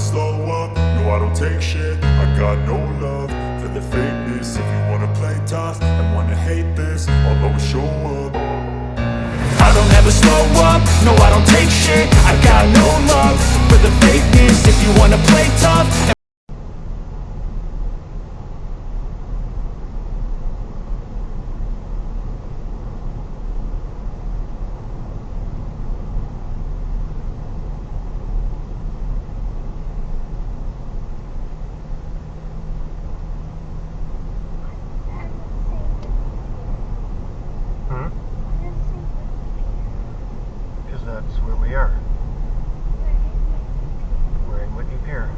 slow up, no I don't take shit. I got no love for the fakeness. If you wanna play tough and wanna hate this, I'll always show up. I don't ever slow up, no I don't take shit. I got no love for the fakeness. If you wanna play tough. That's where we are. We're in Whitney Pier.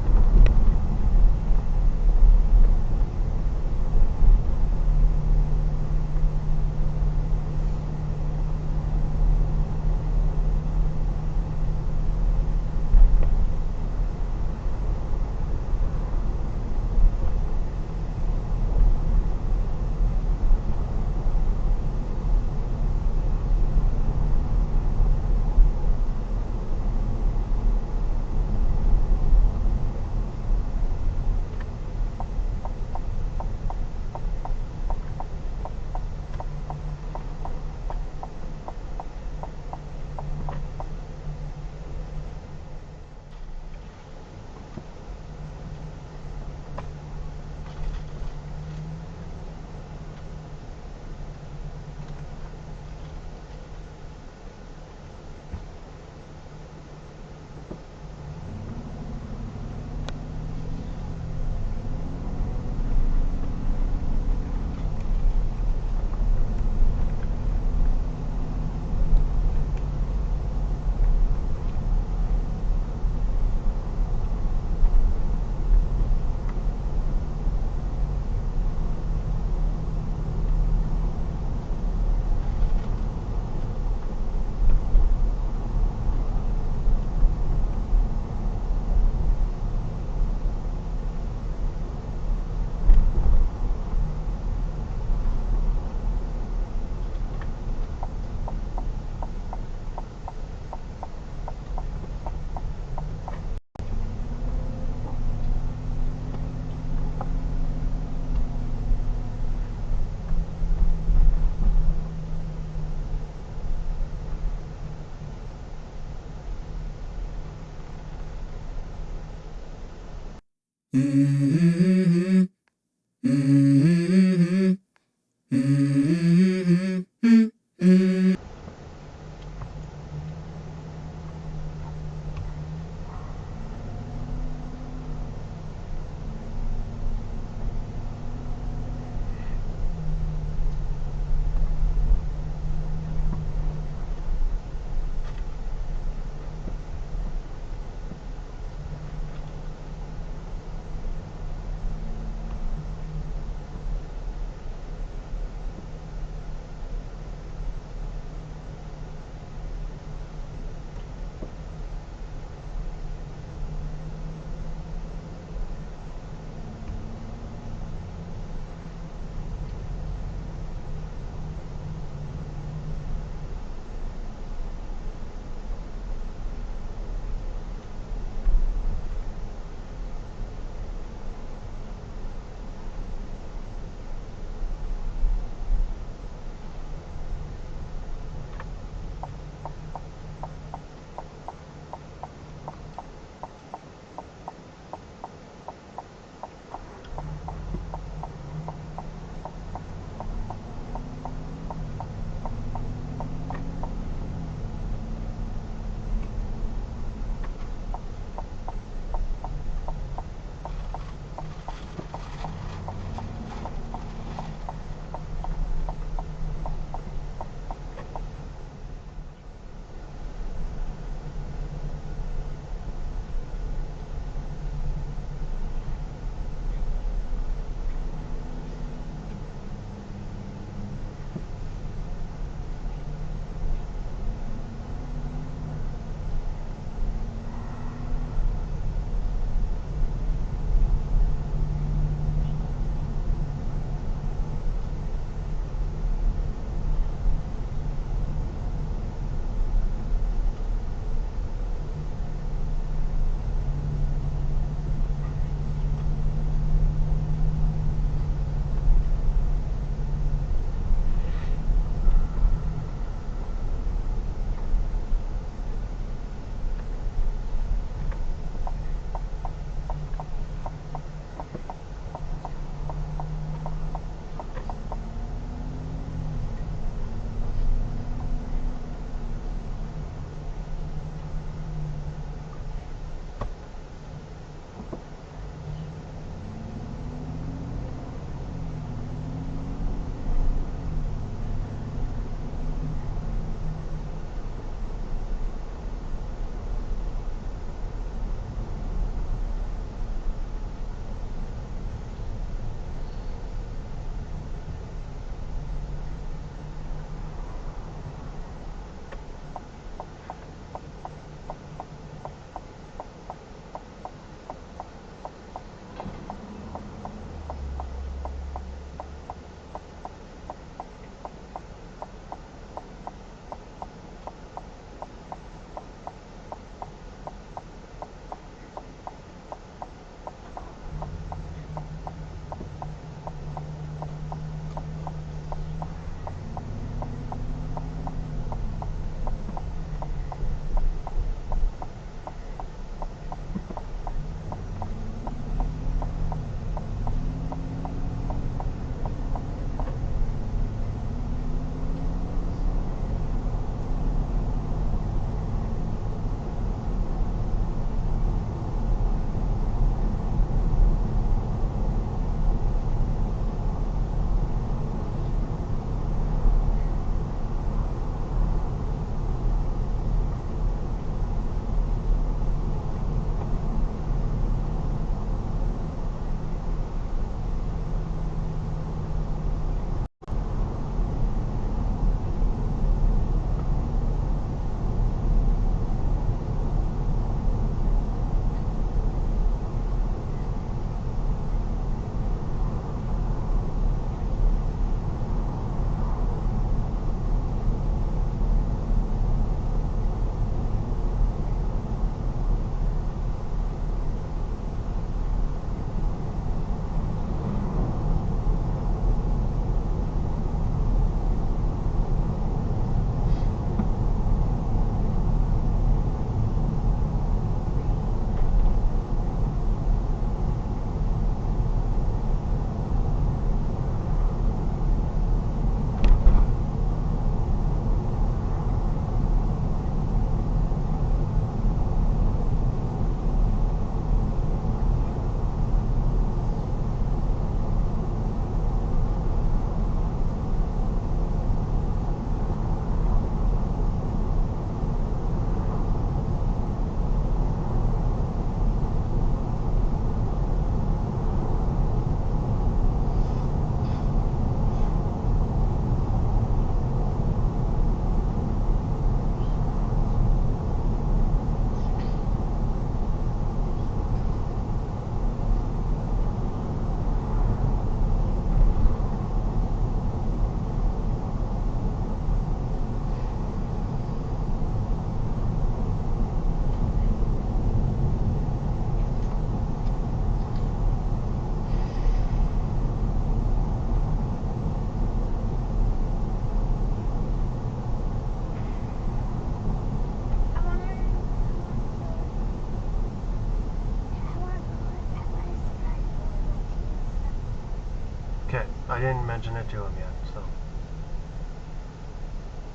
Okay, I didn't mention it to him yet, so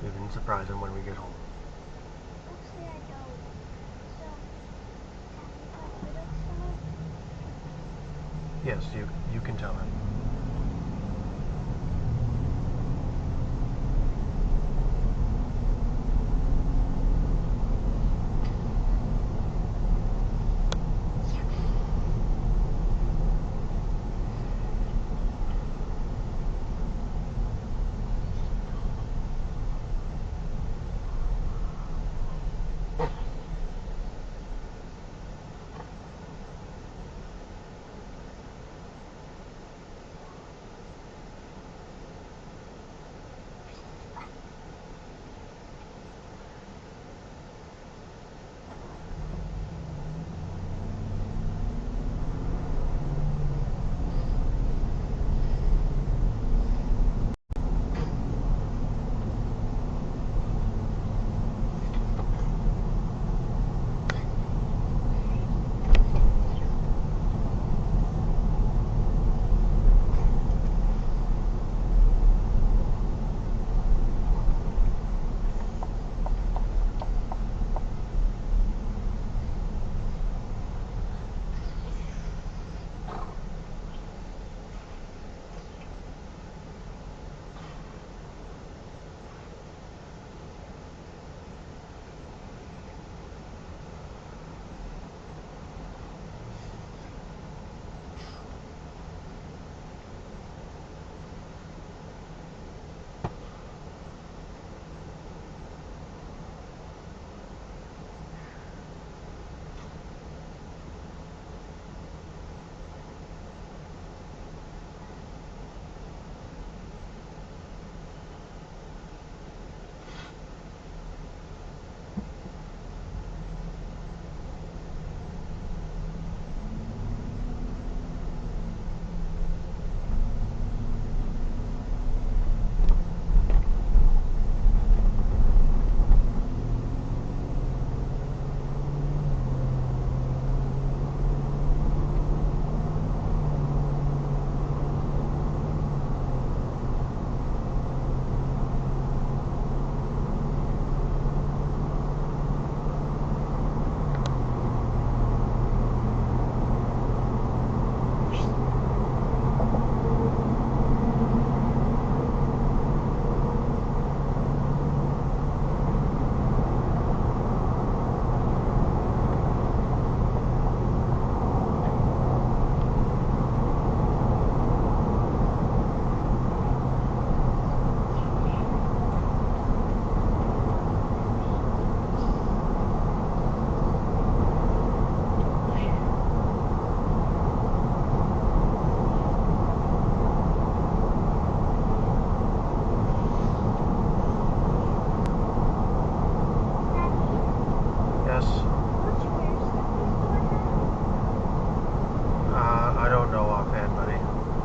we can surprise him when we get home. Actually, I don't. So, have you got rid of someone? Yes, you can tell him. I don't know offhand, buddy.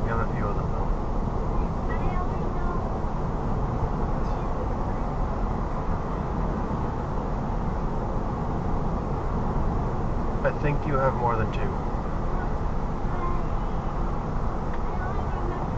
We have a few of them, though. I only know two. I think you have more than two. I only remember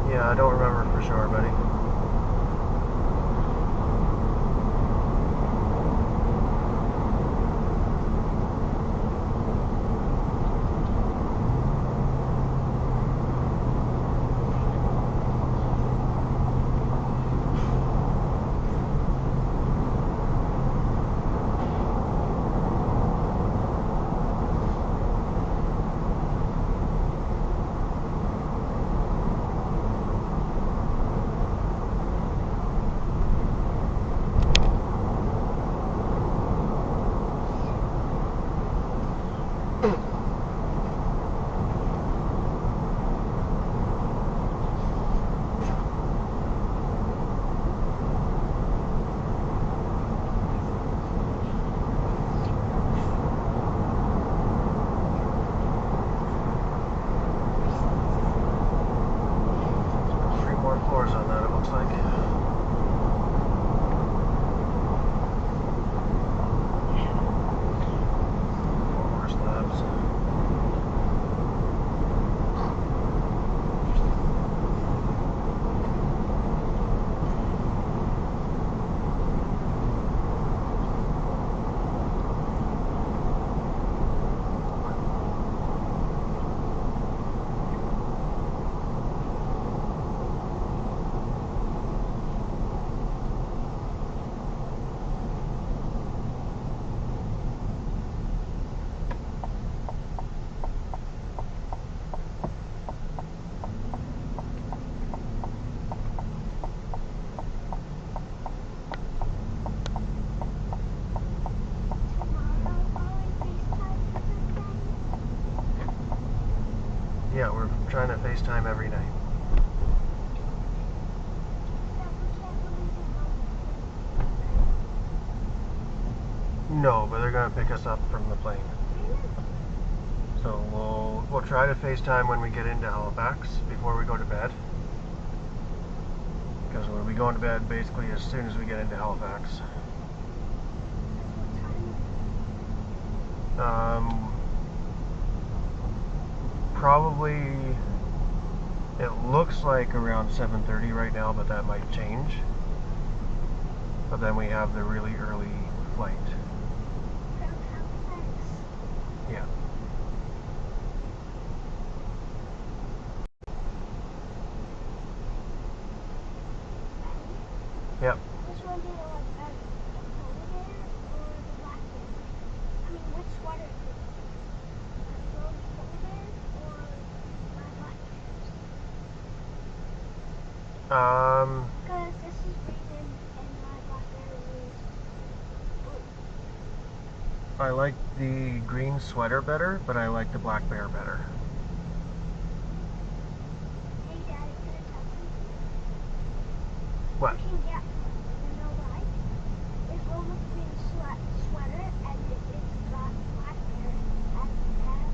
Yeah, I don't remember for sure, buddy. Yeah, we're trying to FaceTime every night. No, but they're gonna pick us up from the plane. So we'll try to FaceTime when we get into Halifax before we go to bed. Because we'll be going to bed basically as soon as we get into Halifax. Probably, it looks like around 7:30 right now, but that might change. But then we have the really early flight. Yeah. Yep. Which one do you like better? The polar bear or the black bear? I mean, which sweater do you like? Those polar bears or my black bears? Because this is green and my black bear is blue. I like the green sweater better, but I like the black bear better. Hey, Daddy, can I tell you? What? You can get one. You know why? It's one with green sweater and it's got black bear as the tag.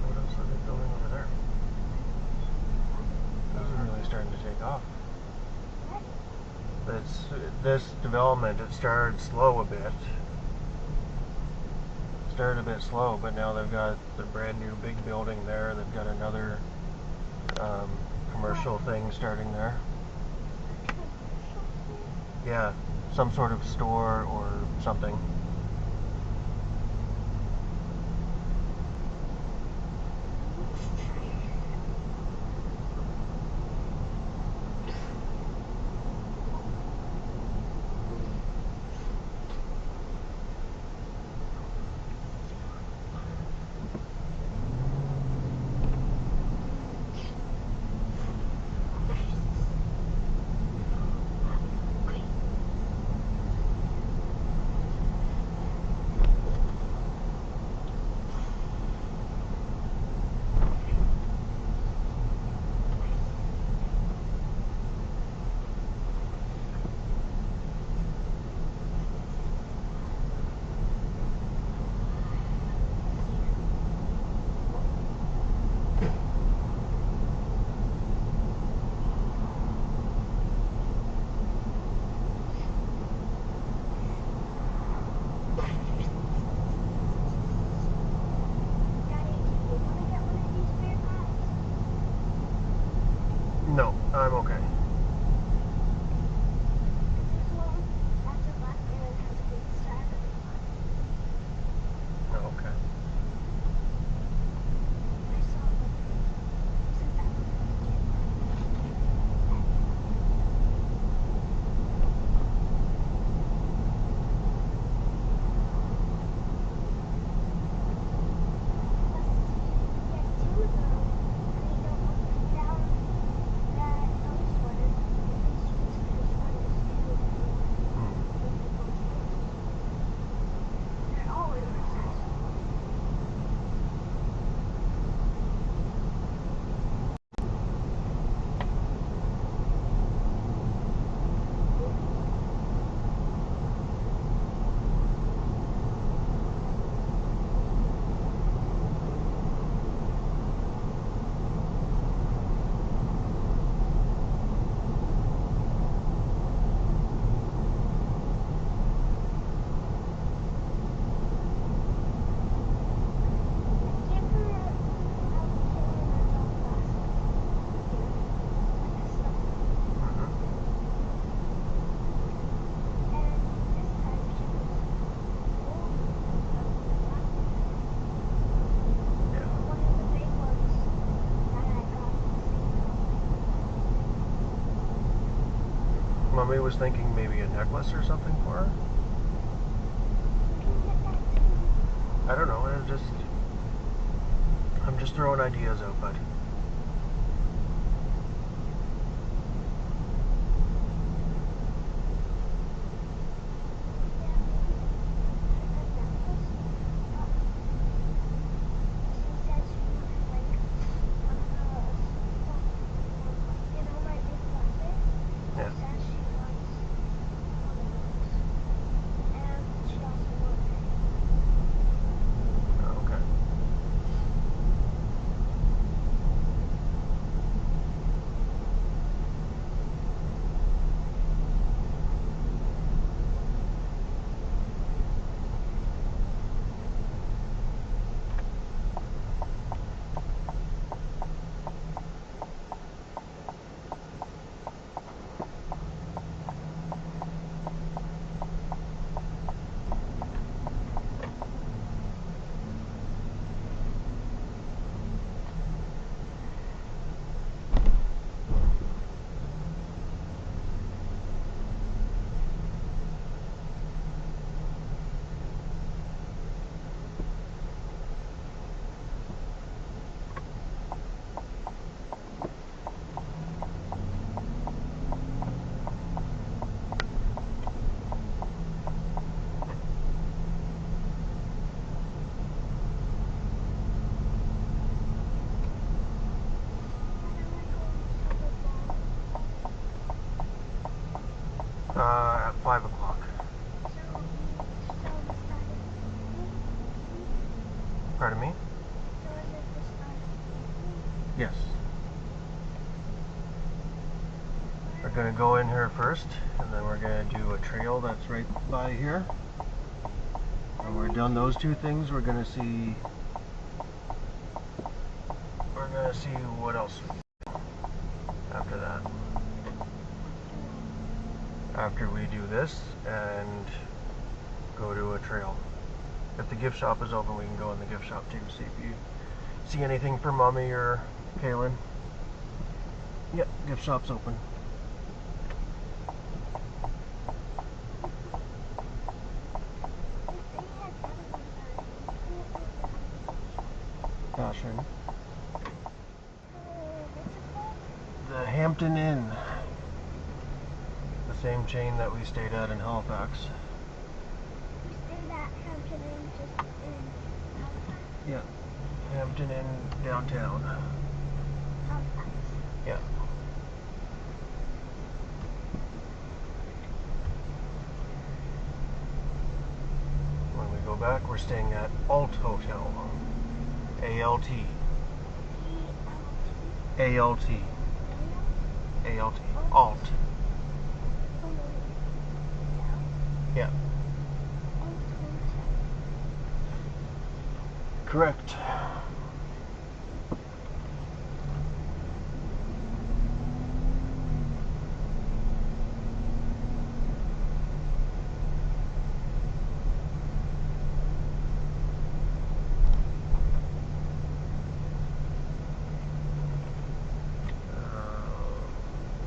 What else are they building over there? This is really starting to take off. What? This development, it started slow a bit. Started a bit slow, but now they've got the brand new big building there. They've got another commercial thing starting there. Yeah, some sort of store or something. No, I'm okay. This one has a black bear and has a green stripe on the front. Oh, okay. I saw them since I was a little kid. Get two of those, and you don't want to put down that those sweaters. You can switch the sweaters too if you want. If you both want. They're all oversized. Mommy was thinking maybe a necklace or something for her. I don't know. I'm just throwing ideas out, bud. Pardon me? So is it the start of the evening? Yes. We're going to go in here first, and then we're going to do a trail that's right by here. When we're done those two things, we're going to see what else we do after that. After we do this and go to a trail. If the gift shop is open, we can go in the gift shop too, see if you see anything for Mommy or Kaylin. Yep, gift shop's open. Fashion. What's it called? The Hampton Inn. The same chain that we stayed at in Halifax. We stayed at Hampton Inn just in Halifax. Yeah. Hampton Inn downtown. Halifax. Yeah. When we go back, we're staying at Alt Hotel. ALT. ALT. ALT. Alt. Yeah. Correct.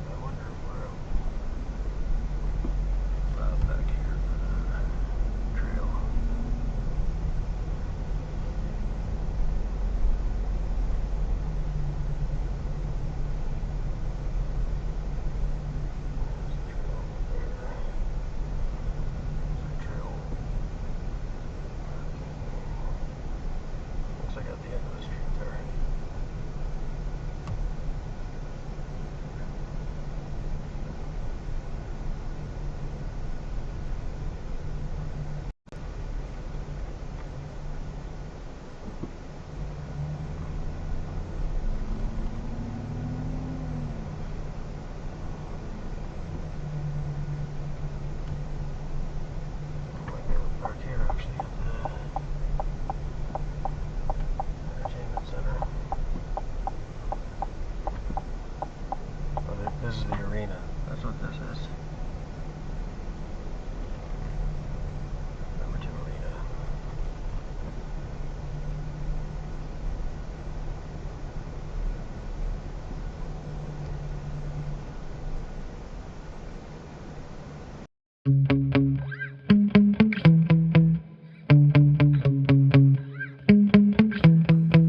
I wonder where back here for the trail. Looks like at the end of the street there. Might be able to park here actually at the entertainment center. Oh, this is the arena. That's what this is. Membertou Arena.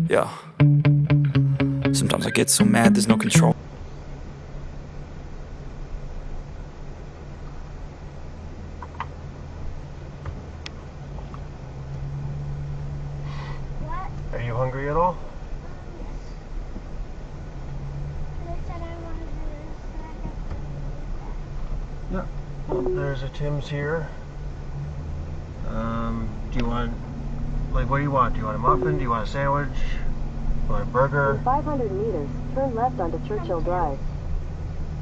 Yeah. Sometimes I get so mad there's no control. What? Are you hungry at all? Yes. But I said I wanted to snack after we Yeah. Well, there's a Tim's here. Do you want, like, what do you want? Do you want a muffin? Do you want a sandwich? Do you want a burger? In 500 meters, turn left onto Churchill Drive.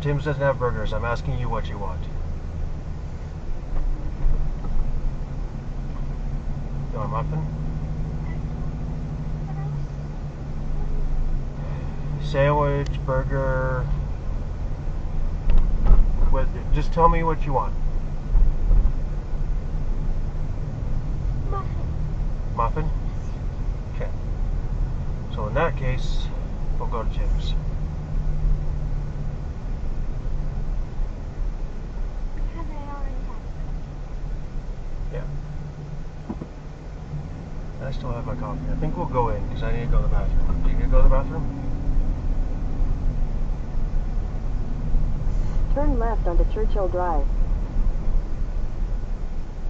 Tim's doesn't have burgers. I'm asking you what you want. You want a muffin? Sandwich, burger. What? Just tell me what you want. Muffin. Muffin? Okay. So in that case, we'll go to Tim's. Because I already had it. Yeah. I still have my coffee. I think we'll go in because I need to go to the bathroom. Do you need to go to the bathroom? Turn left onto Churchill Drive.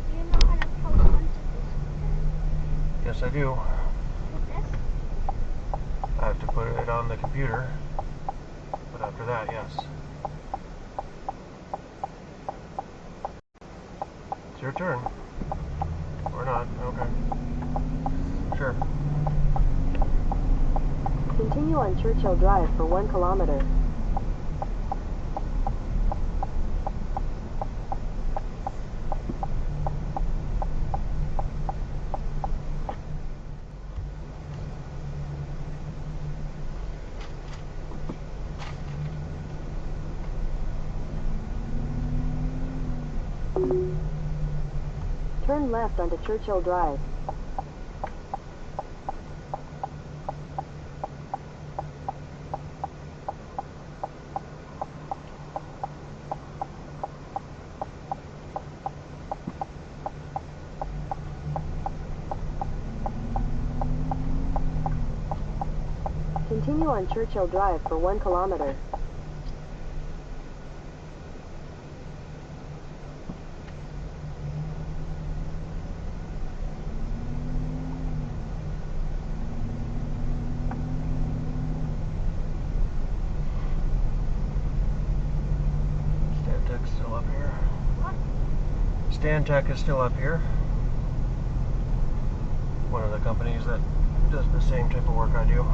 Do you know how to post onto this? Yes, I do. With this? I have to put it on the computer. But after that, yes. It's your turn. Or not. Okay. Sure. on Churchill Drive for 1 kilometer. Turn left onto Churchill Drive. Continue on Churchill Drive for 1 kilometer. Stantec's still up here. What? Stantec is still up here. One of the companies that does the same type of work I do.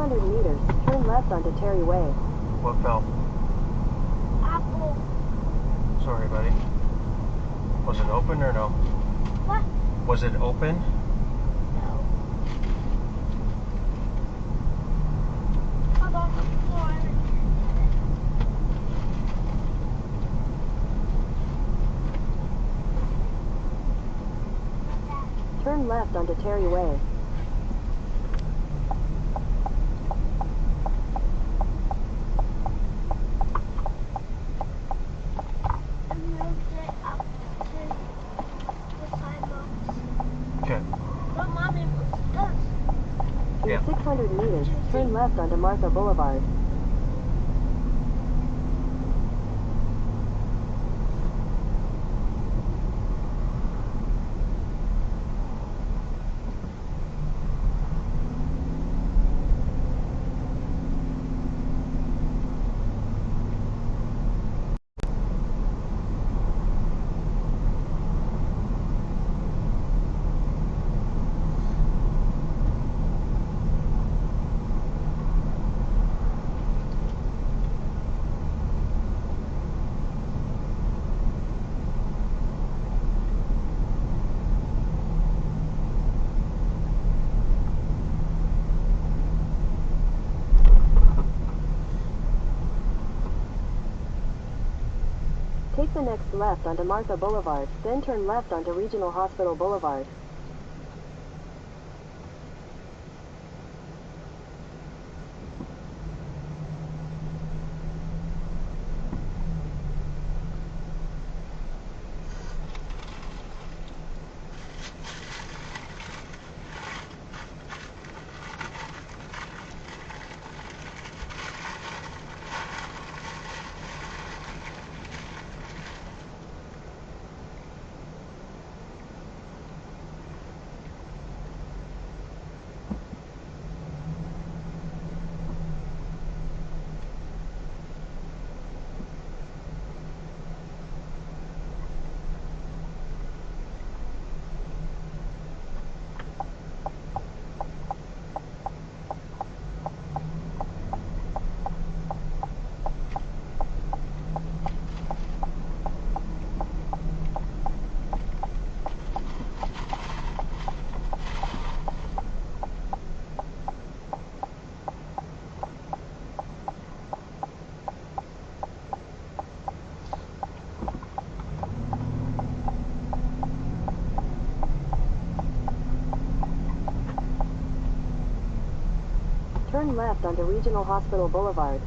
Meters, turn left onto Terry Way. What fell? Apple. Sorry, buddy. Was it open or no? What? Was it open? No. Up on the floor. Turn left onto Terry Way. Yeah. 600 meters, turn left onto Martha Boulevard. Take the next left onto Martha Boulevard, then turn left onto Regional Hospital Boulevard. Turn left onto Regional Hospital Boulevard.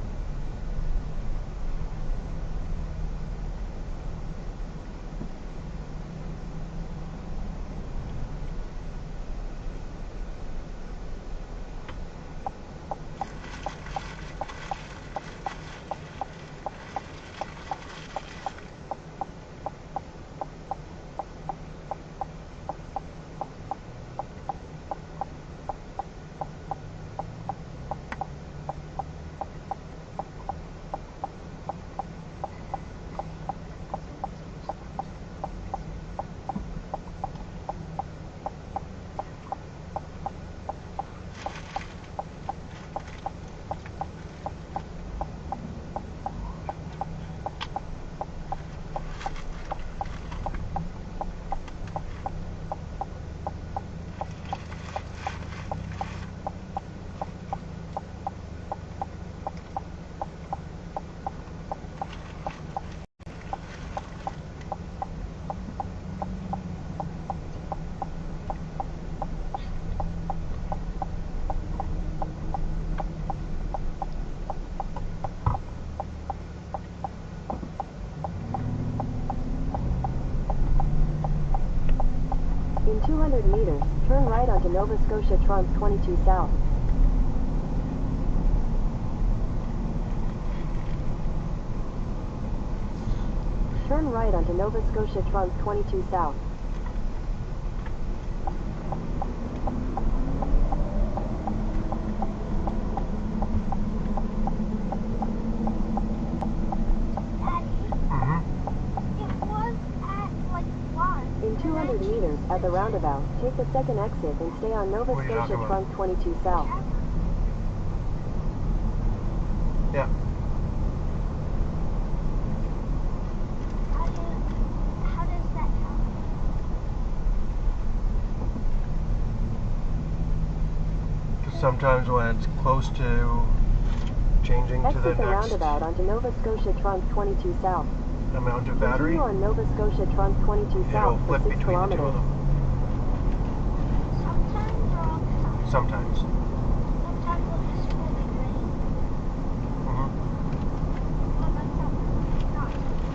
600 meters, turn right onto Nova Scotia Trunk 22 South. Turn right onto Nova Scotia Trunk 22 South. In 200 meters, at the roundabout, take the second exit and stay on Nova Scotia Trunk 22 South. Yeah. How does that help? Because sometimes when it's close to changing to the Exit the next roundabout onto Nova Scotia Trunk 22 South. amount of battery, Continue on Nova Scotia Trunk 22 it'll South for flip 6 between the two of kilometers. them. Sometimes or all the time? Sometimes. Sometimes it'll just really rain. Mhm. Well, that's not sometimes.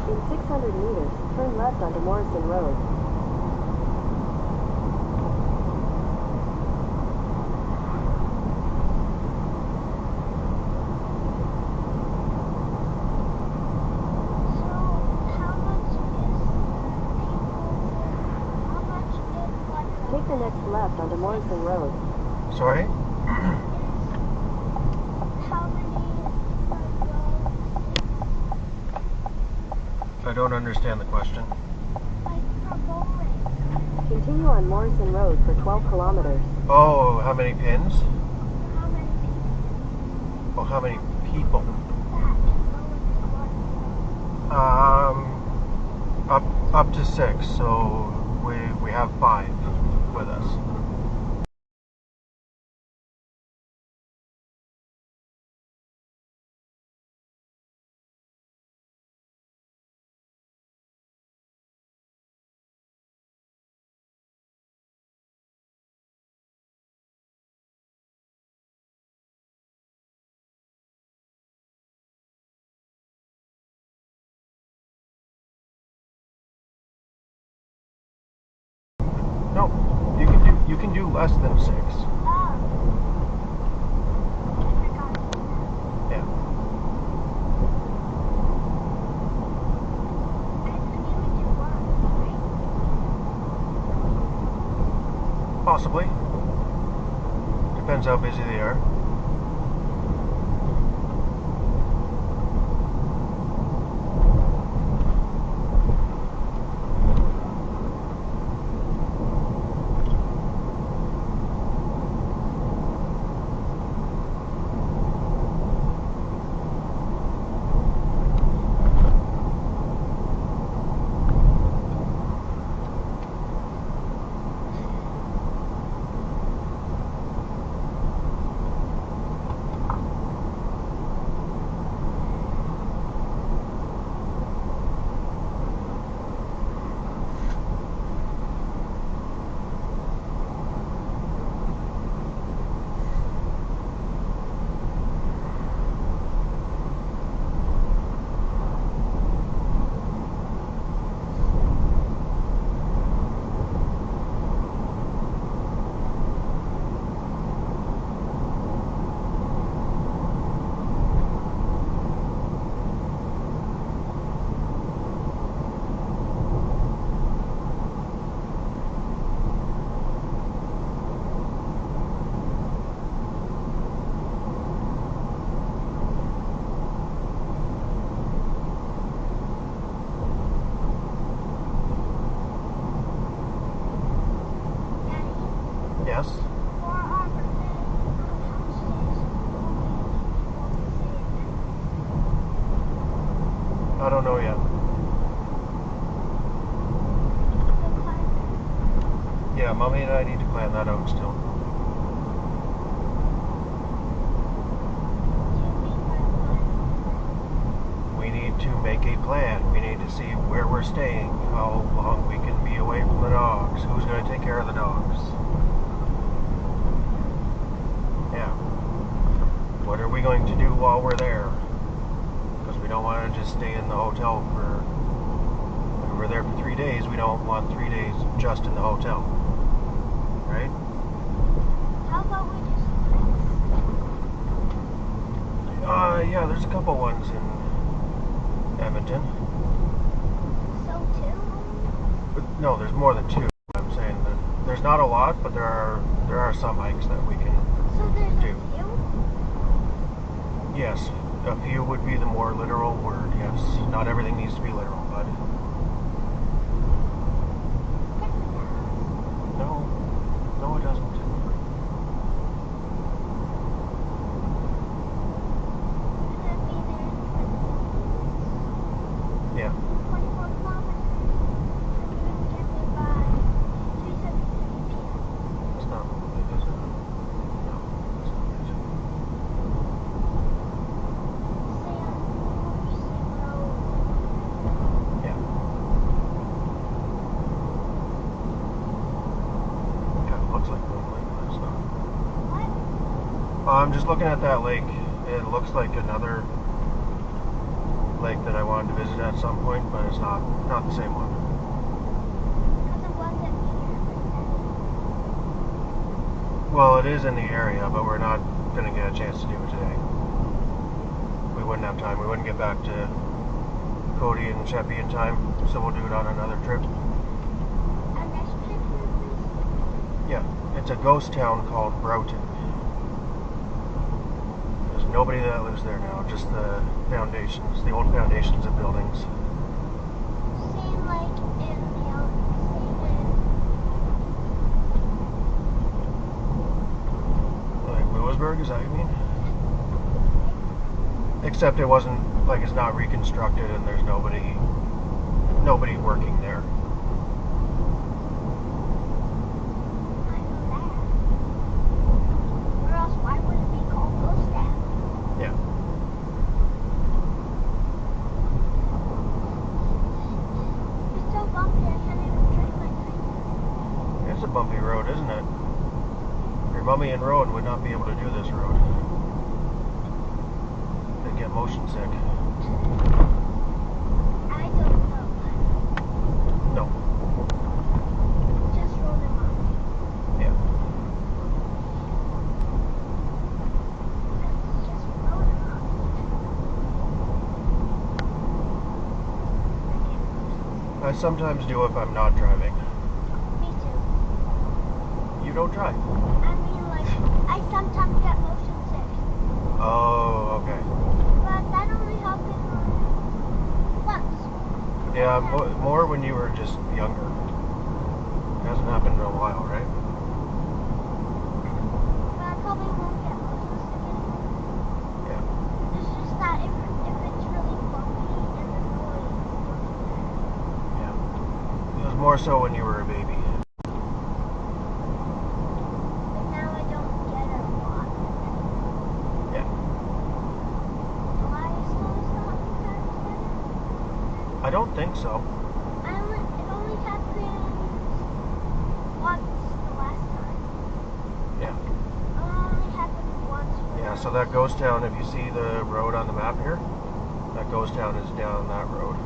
In 600 meters, turn left onto Morrison Road. Take the next left onto Morrison Road. Sorry? don't understand the question. Like for bowling. Continue on Morrison Road for 12 kilometers. Oh, how many pins? How many people? Oh, how many people? Up to 6, so we have 5 with us. No, you can do less than 6. Oh. I forgot. Yeah. I can only do one, right? Possibly. Depends how busy they are. Yes? For our birthday, I don't know yet. Yeah, Mommy and I need to plan that out still. We need to make a plan. We need to see where we're staying, how long we can be away from the dogs, who's going to take care of the dogs. Yeah. What are we going to do while we're there? Because we don't want to just stay in the hotel for... If we're there for 3 days, we don't want 3 days just in the hotel. Right? How about we just Yeah, there's a couple ones in Edmonton. so two? But no, there's more than 2. I'm saying that there's not a lot, but there are some hikes that we can So there's do. a few? Yes, a few would be the more literal word, yes. Not everything needs to be literal, bud. No, it doesn't. We're gonna be there in Yeah. 24 kilometers. And we will get there by 3:17 p.m. It's not. It isn't. No, it's not. Stay on Morrison Road. Yeah. It kind of looks like moonlight, but it's not. What? I'm just looking at that lake. It looks like another lake that I wanted to visit at some point, but it's not the same one. Because it wasn't here. Well, it is in the area, but we're not going to get a chance to do it today. We wouldn't have time. We wouldn't get back to Cody and Sheppy in time, so we'll do it on another trip. And next trip here, please? Yeah, it's a ghost town called Breton. There's nobody that lives there now, just the foundations, the old foundations of buildings. Heidelberg, is that what you mean? Except it wasn't, like, it's not reconstructed and there's nobody working there. I know that. Or else why would it be called Glasgow? Yeah. It's so bumpy I can't even drink my drink. It's a bumpy road, isn't it? Your mummy and Rowan would not be able to do this road. They'd get motion sick. I don't know. No. Just roll them off. Yeah. Just roll them off. I sometimes do if I'm not driving. Me too. You don't drive? I mean, like, I sometimes get motion sick. Oh, okay. But that only happened once. Yeah, more when you were just younger. It hasn't happened in a while, right? But I probably won't get motion sick anymore. Yeah. It's just that if it's really bumpy and annoying. Yeah. It was more so when you were a baby. But now I don't get it a lot. Yeah. Why is those not better? I don't think so. It only happened once the last time. Yeah. It only happened once. Yeah, so that ghost town, if you see the road on the map here, that ghost town is down that road.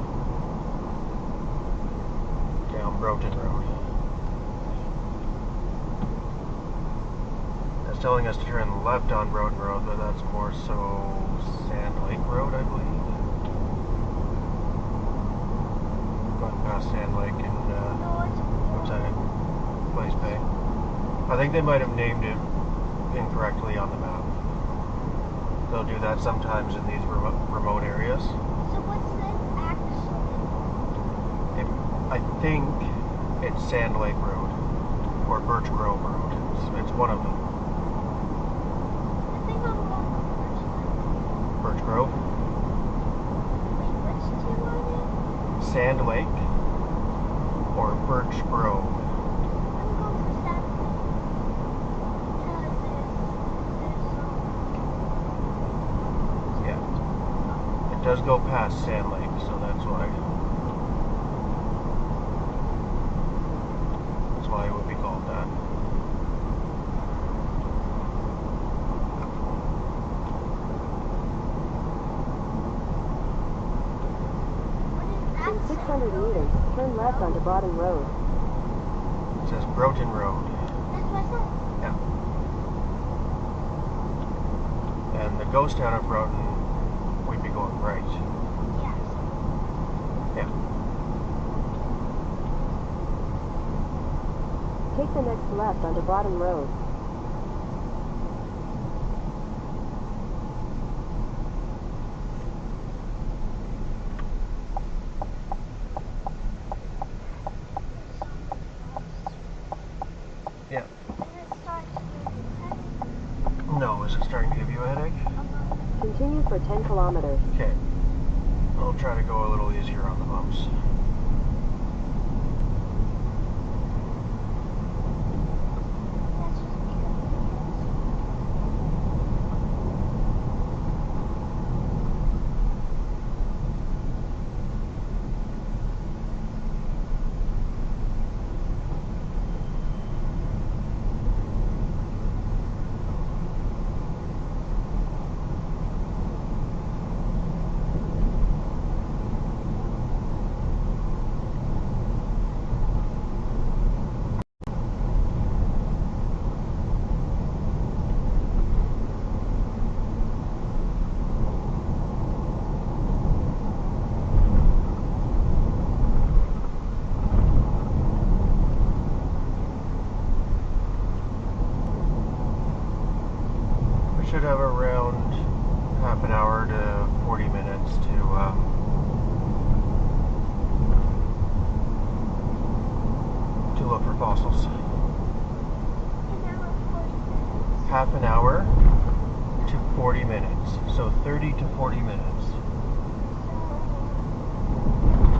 Down Breton Road. It's telling us to turn left on Breton Road, but that's more so Sand Lake Road, I believe. Going past Sand Lake and what's that? Glace Bay. I think they might have named it incorrectly on the map. They'll do that sometimes in these remote areas. So what's this actually? I think it's Sand Lake Road or Birch Grove Road. It's one of them. I think I'm going to Birch Grove, Wait, which two are they? Sand Lake, or Birch Grove. I'm going for Saturday. Because Yeah. It does go past Sand Lake, so that's why. That's why it would be called that. In 600 meters, turn left onto Bottom Road. It says Breton Road. That's what I said. Yeah. And the ghost town of Breton, we'd be going right. Yes. Yeah. Take the next left onto Bottom Road. Yeah. And it starts to give me a headache. No, is it starting to give you a headache? Continue for 10 kilometers. Okay. I'll try to go a little easier on the bumps. That's just because Should have around half an hour to 40 minutes to look for fossils. an hour 40 minutes. Half an hour to 40 minutes. So 30 to 40 minutes. So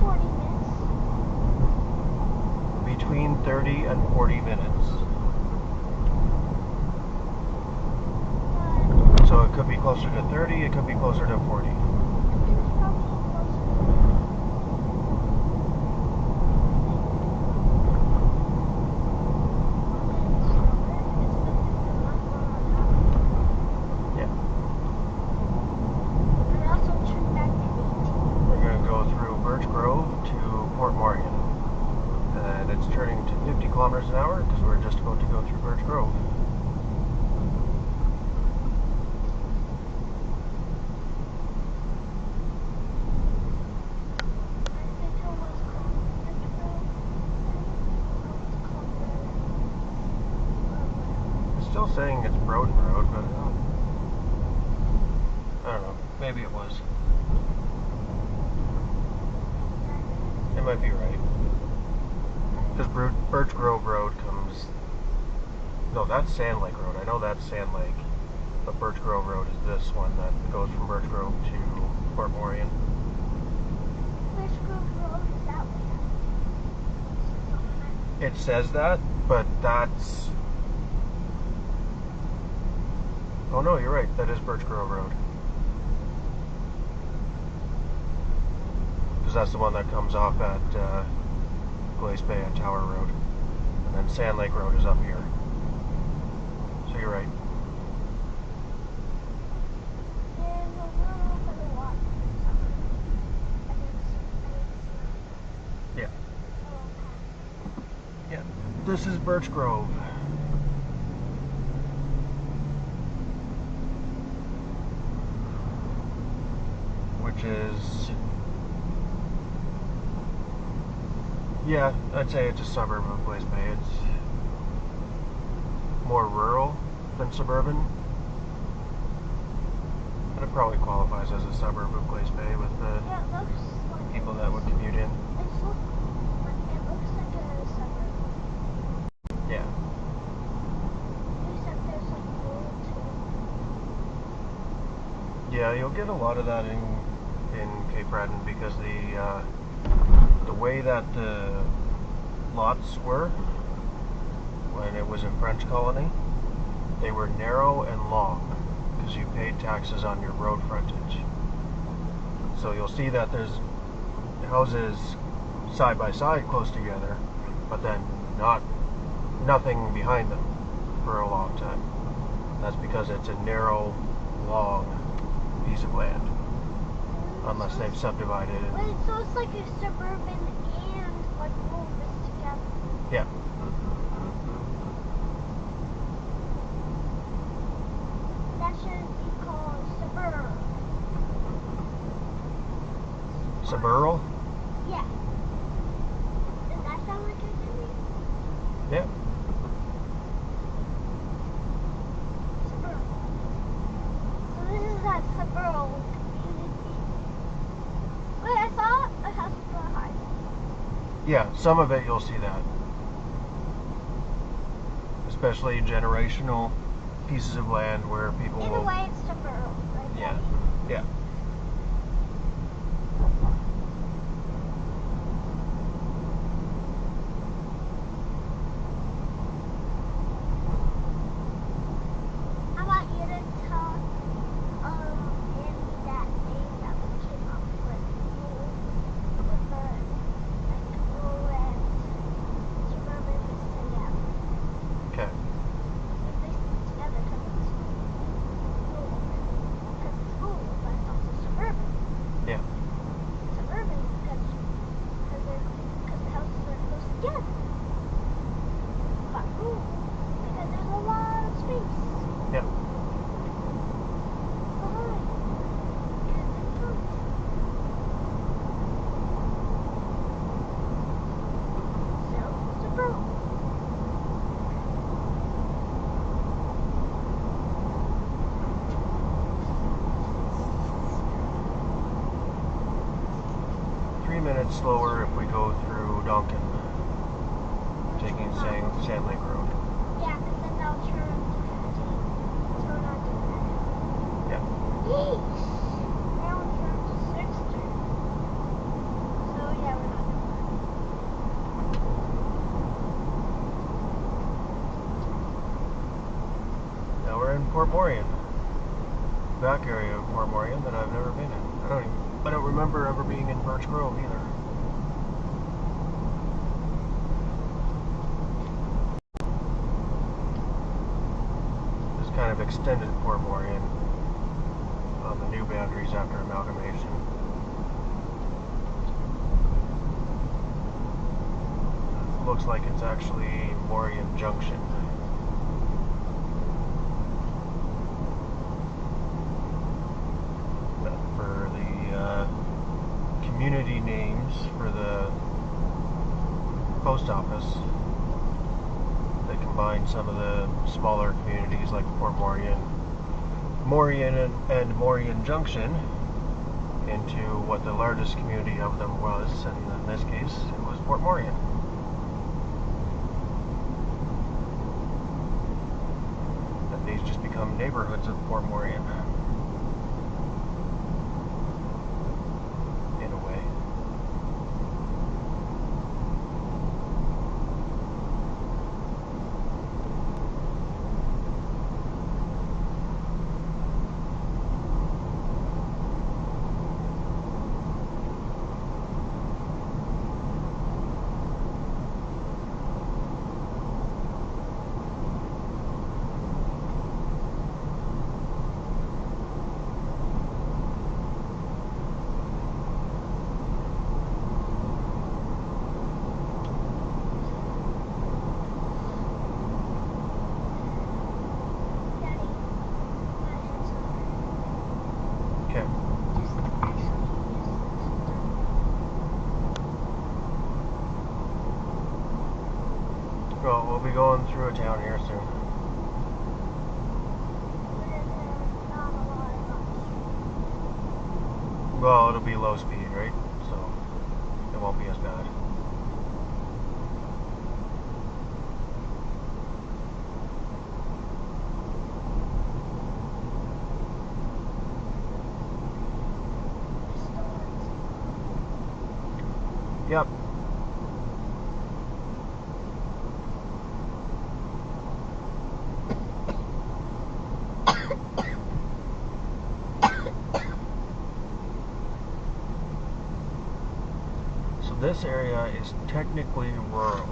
40 minutes. Between 30 and 40 minutes. So it could be closer to 30, it could be closer to 40. It's probably closer to Yeah. But also turn back to 18. We're going to go through Birch Grove to Port Morien. And it's turning to 50 kilometers an hour because we're just about to go through Birch Grove. Still saying it's Breton Road, but I don't know. Maybe it was. It might be right. Because Birch Grove Road comes... No, that's Sand Lake Road. I know that's Sand Lake. But Birch Grove Road is this one that goes from Birch Grove to Port Morien. Birch Grove Road is that way. It says that, but that's... Oh no, you're right. That is Birch Grove Road. Because that's the one that comes off at Glace Bay and Tower Road. And then Sand Lake Road is up here. So you're right. There's a little bit of water. Yeah. Yeah. This is Birch Grove. Which is... Yeah, I'd say it's a suburb of Glace Bay. It's more rural than suburban. And it probably qualifies as a suburb of Glace Bay with the Yeah, it looks like people that would commute in. it looks like a suburb. Yeah. Except there's like road too. Yeah, you'll get a lot of that in Cape Breton because the way that the lots were when it was a French colony, they were narrow and long because you paid taxes on your road frontage. So you'll see that there's houses side by side close together, but then nothing behind them for a long time. That's because it's a narrow, long piece of land. Unless they've subdivided it. Wait, so it's like a suburban and like all of this together. Yeah. That shouldn't be called suburb. Suburral? Yeah. Does that sound like it to me? Yeah. Suburb. So this is that suburb community. Wait, I thought a house was going high. Yeah, some of it you'll see that. Especially generational pieces of land where people Either will... way, it's suburb. Right? Yeah. Yeah. How about you to tell Andy that name that we came up with the like rural and suburban mixed together. Okay. Mixed together because it's rural. Because it's rural, but it's also suburban. Yeah. Suburban because the houses are close together. But rural because there's a lot of space. Yeah. Minutes slower if we go through Donkin, taking Sand Lake Road. Yeah, because then they'll turn onto that. Port Morien. Back area of Port Morien that I've never been in. I don't remember ever being in Birch Grove either. This kind of extended Port Morien on the new boundaries after amalgamation. Looks like it's actually Morien Junction. For the community names for the post office, they combined some of the smaller communities like Port Morien, and Morien Junction into what the largest community of them was, and in this case it was Port Morien. And these just become neighborhoods of Port Morien. In a way. Well, we'll be going through a town here soon. Well, it'll be low speed, right? So it won't be as bad. Yep. This area is technically rural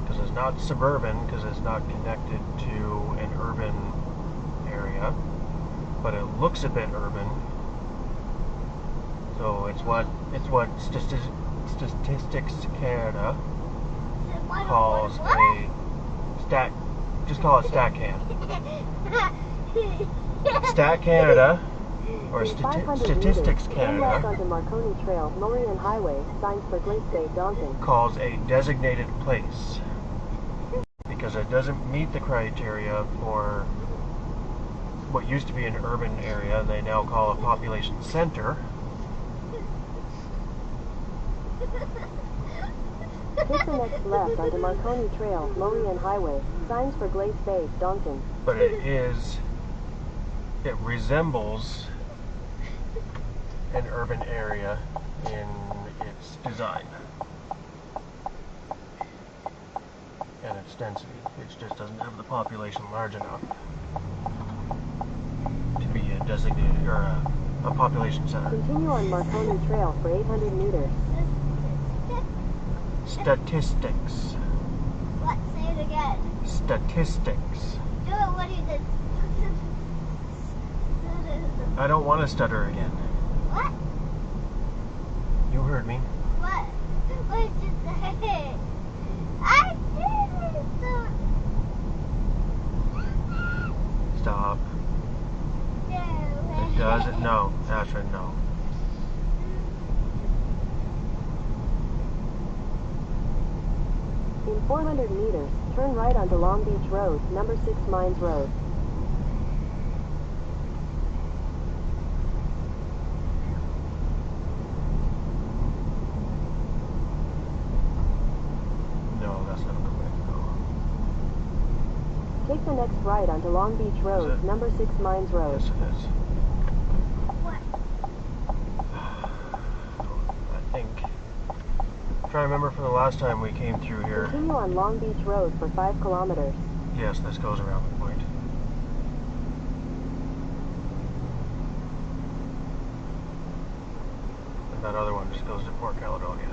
because it's not suburban, because it's not connected to an urban area, but it looks a bit urban. So it's what Statistics Canada calls a stat. Just call it StatCan. Stat Canada. Or Statistics Canada onto Marconi Trail, Morien Highway, signs for Glace, Donkin. Calls a designated place because it doesn't meet the criteria for what used to be an urban area. They now call a population center. Take the next left onto Marconi Trail, Morien Highway, signs for Glace Bay, Donkin. But it resembles an urban area in its design and its density. It just doesn't have the population large enough to be a designated or a population center. Continue on Marconi Trail for 800 meters. Statistics. What? Say it again. Statistics. Do it what you did. I don't want to stutter again. What? You heard me. What? What did you say? I didn't. Stop. No. It doesn't. No. Astrid, no. In 400 meters, turn right onto Long Beach Road, number 6 Mines Road. No, that's not the way to go. Take the next right onto Long Beach Road, number 6 Mines Road. Yes, it is. What? I think. I'm trying to remember from the last time we came through here. Continue on Long Beach Road for 5 kilometers. Yes, this goes around the point. That other one just goes to Port Caledonia.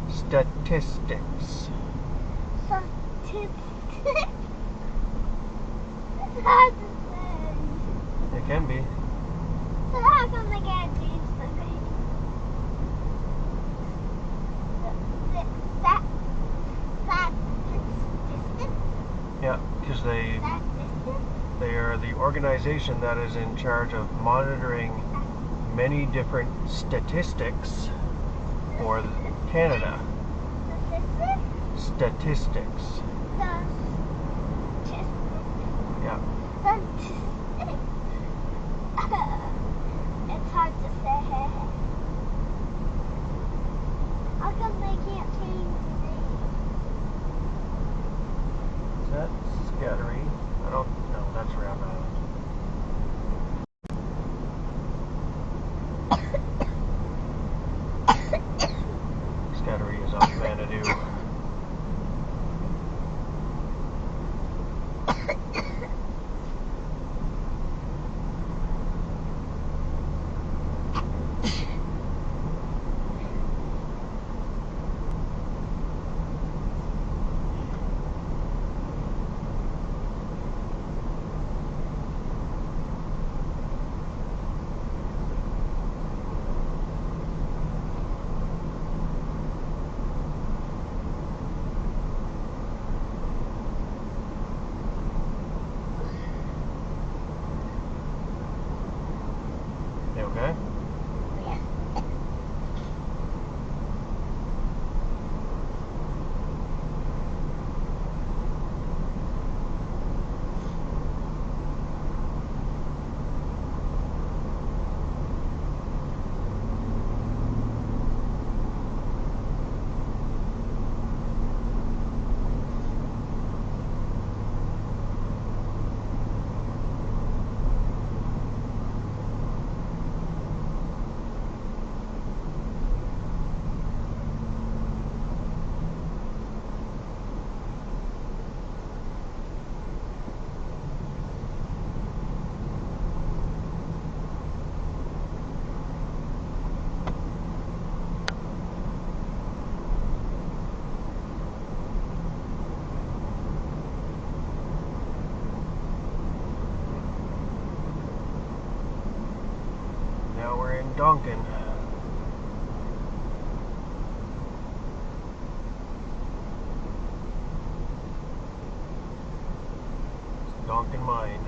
Statistics. Statistics. It's hard to say. It can be. So how come they can't change the name? Statistics? Yeah, because they are the organization that is in charge of monitoring many different statistics for Canada. Statistics. Statistics. Yeah. Statistics. It's hard to say. How come they can't change the name? Is that Scattery? I don't know. That's Round Island. Scattery is off Manitou. You okay? Yeah. Now we're in Donkin. It's Donkin mine.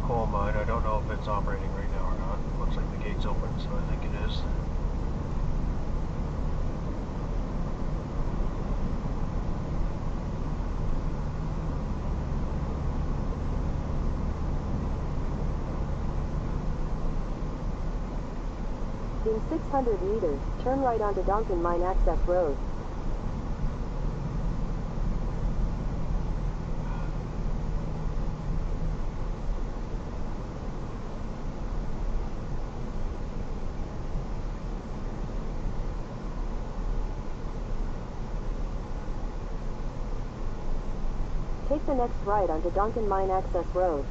Coal mine. I don't know if it's operating right now or not. Looks like the gate's open, so I think it is. In 600 meters, turn right onto Donkin Mine Access Road. Take the next right onto Donkin Mine Access Road.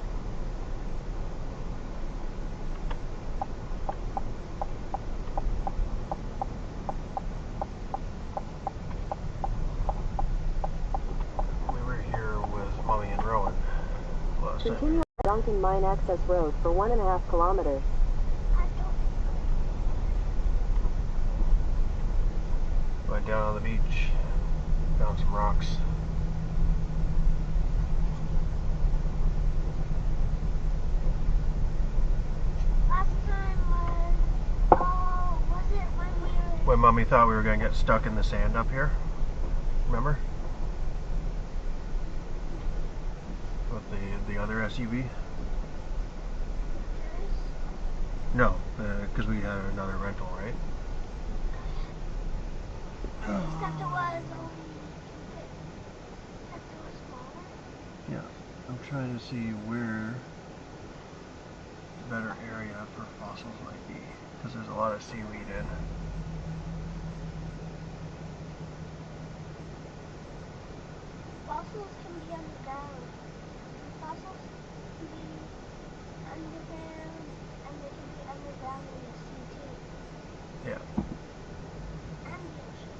We were here with Mommy and Rowan last time. Continue on Donkin Mine Access Road for 1.5 kilometers. I don't. Went down on the beach, found some rocks. Last time was. Oh, was it when we were. When Mommy thought we were going to get stuck in the sand up here. Remember? With the other SUV? Yours? No, because we had another rental, right? Except it was except it was smaller. Yeah. I'm trying to see where the better area for fossils might be, because there's a lot of seaweed in. fossils can be underground. Fossils can be underground, and they can be underground in the sea too. Yeah. And the ocean.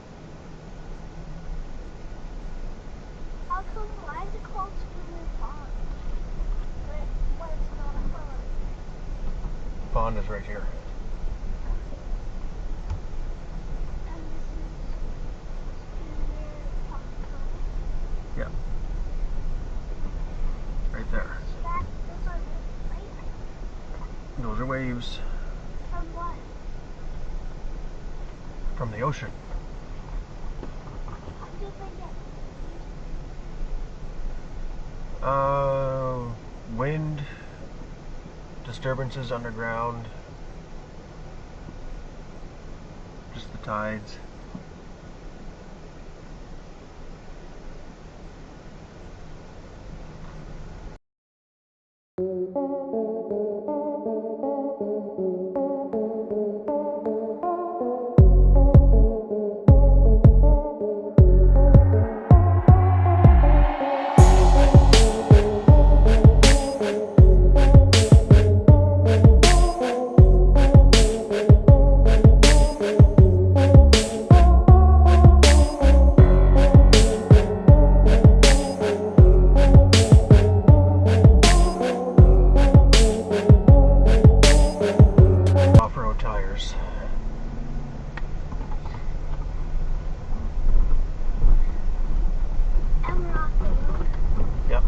How come? Why is it called Spooner Pond? But it's not a pond. Pond is right here. And this is Spooner Pond. Yeah. Right there. So those are waves, right? Those are waves From what? from the ocean. How do they get Wind, disturbances underground, just the tides. Off-road tires. And we're off the road. Yep.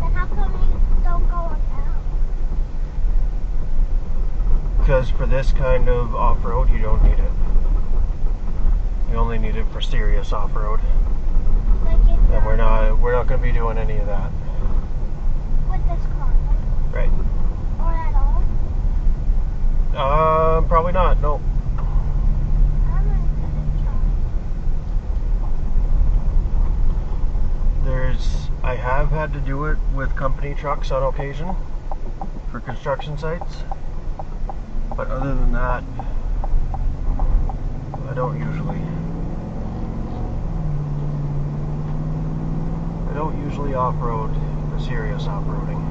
Then how come we don't go up now? Because for this kind of off-road, you don't need it. You only need it for serious off-road, Like if and we're not going to be doing any of that. with this car, Right. or at all. Probably not. No. I'm gonna try. I have had to do it with company trucks on occasion for construction sites, but other than that, I don't usually off-road for serious off-roading.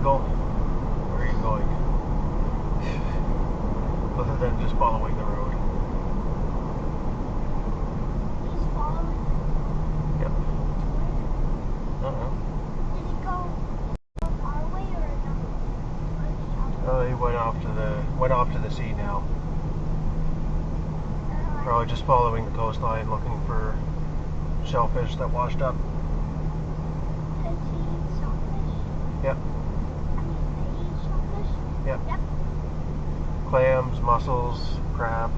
Where are you going? Other than just following the road. He's following. Yep. Uh-oh. Did he go our way or another way? Or the other? Oh, he went off to the sea now. Probably just following the coastline, looking for shellfish that washed up. Does he eat shellfish? Yep. I mean, they eat shellfish? Yep. Yep. Clams, mussels, crab,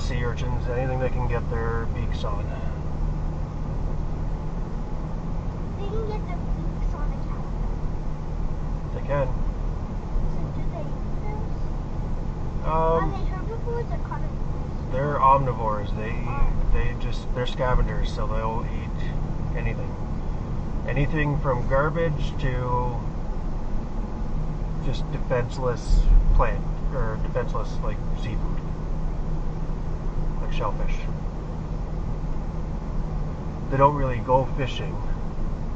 sea urchins, anything they can get their beaks on. They can get their beaks on a cat. They can. So do they eat those? Are they herbivores or carnivores? They're omnivores. They're scavengers, so they'll eat anything. Anything from garbage to just defenseless plant, or defenseless like seafood, like shellfish. They don't really go fishing,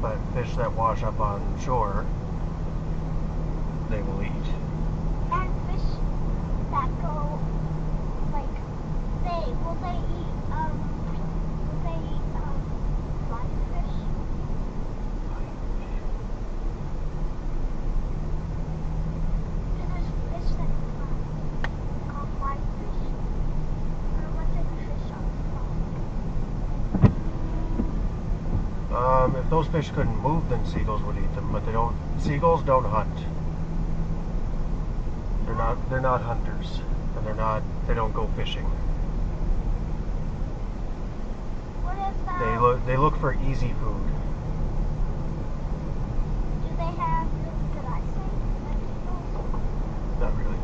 but fish that wash up on shore, they will eat. And fish that go, like, will they eat flying fish? And there's fish that fly, called flying fish. Or what type of fish are they called? If those fish couldn't move, then seagulls would eat them, but they don't. Seagulls don't hunt. They're not hunters, and they don't go fishing. What about They look for easy food. they have really good eyesight, like eagles? Not really.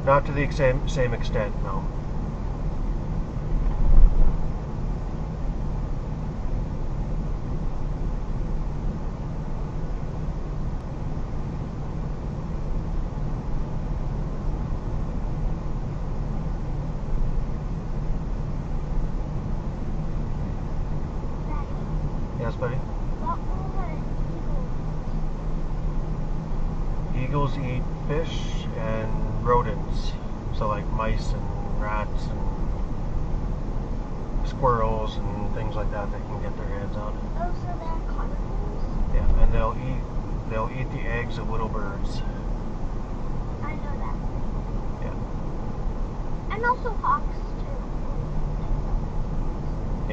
Not to the same extent, no. Yes, buddy? What will an eagle Eagles eat fish and rodents, so like mice and rats and squirrels and things like that they can get their hands on. Oh, so they're carnivores? Yeah, and they'll eat the eggs of little birds. I know that. Yeah. And also hawks, too.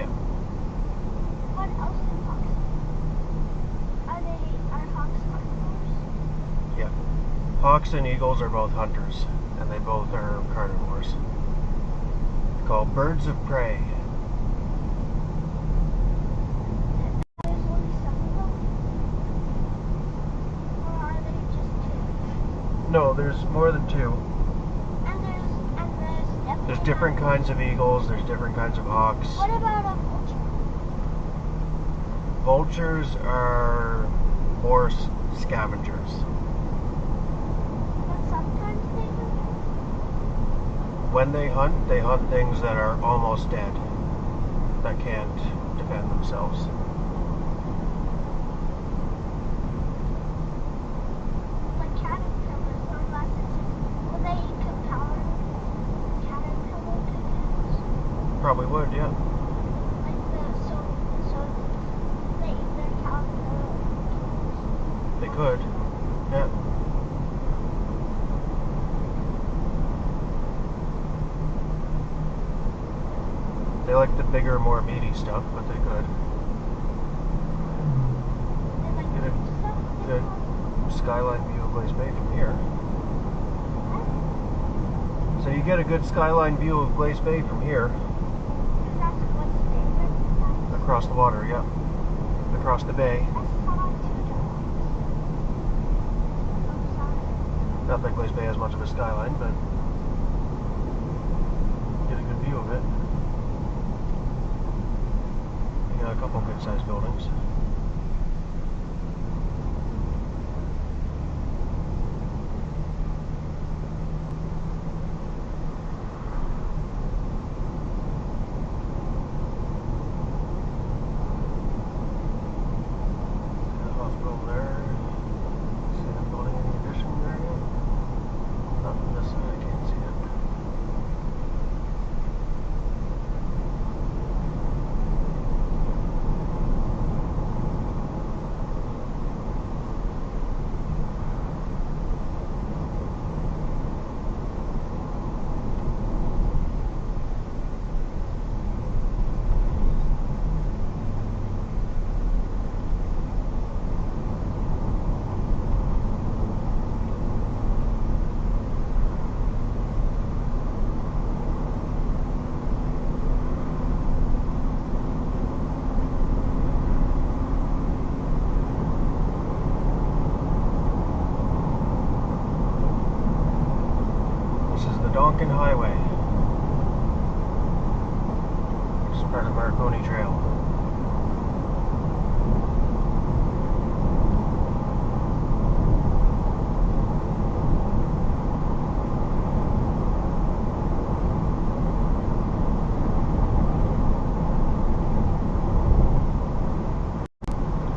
Yeah. What else do hawks eat? Are hawks carnivores? Yeah. Hawks and eagles are both hunters, and they both are carnivores. They're called birds of prey. There's only some of them? Or are they just two? No, there's more than two. And there's definitely There's different kinds of eagles, there's different kinds of hawks. What about a vulture? Vultures are more scavengers. But sometimes they hunt. When they hunt things that are almost dead, that can't defend themselves. Like caterpillars, unless it's will they eat caterpillar cocoons? Probably would, yeah. Like so they eat their caterpillar cocoons. They could. Yeah. They like the bigger, more meaty stuff, but they could. They like Get a stuff. good skyline view of Glace Bay from here. So you get a good skyline view of Glace Bay from here. Because that's what's favorite. Across the water, yeah. Across the bay. I saw two dogs. Oh, sorry. Not that Glace Bay has much of a skyline, but get a good view of it. You got a couple good-sized buildings. Donkin Highway, which is part of Mabou Trail.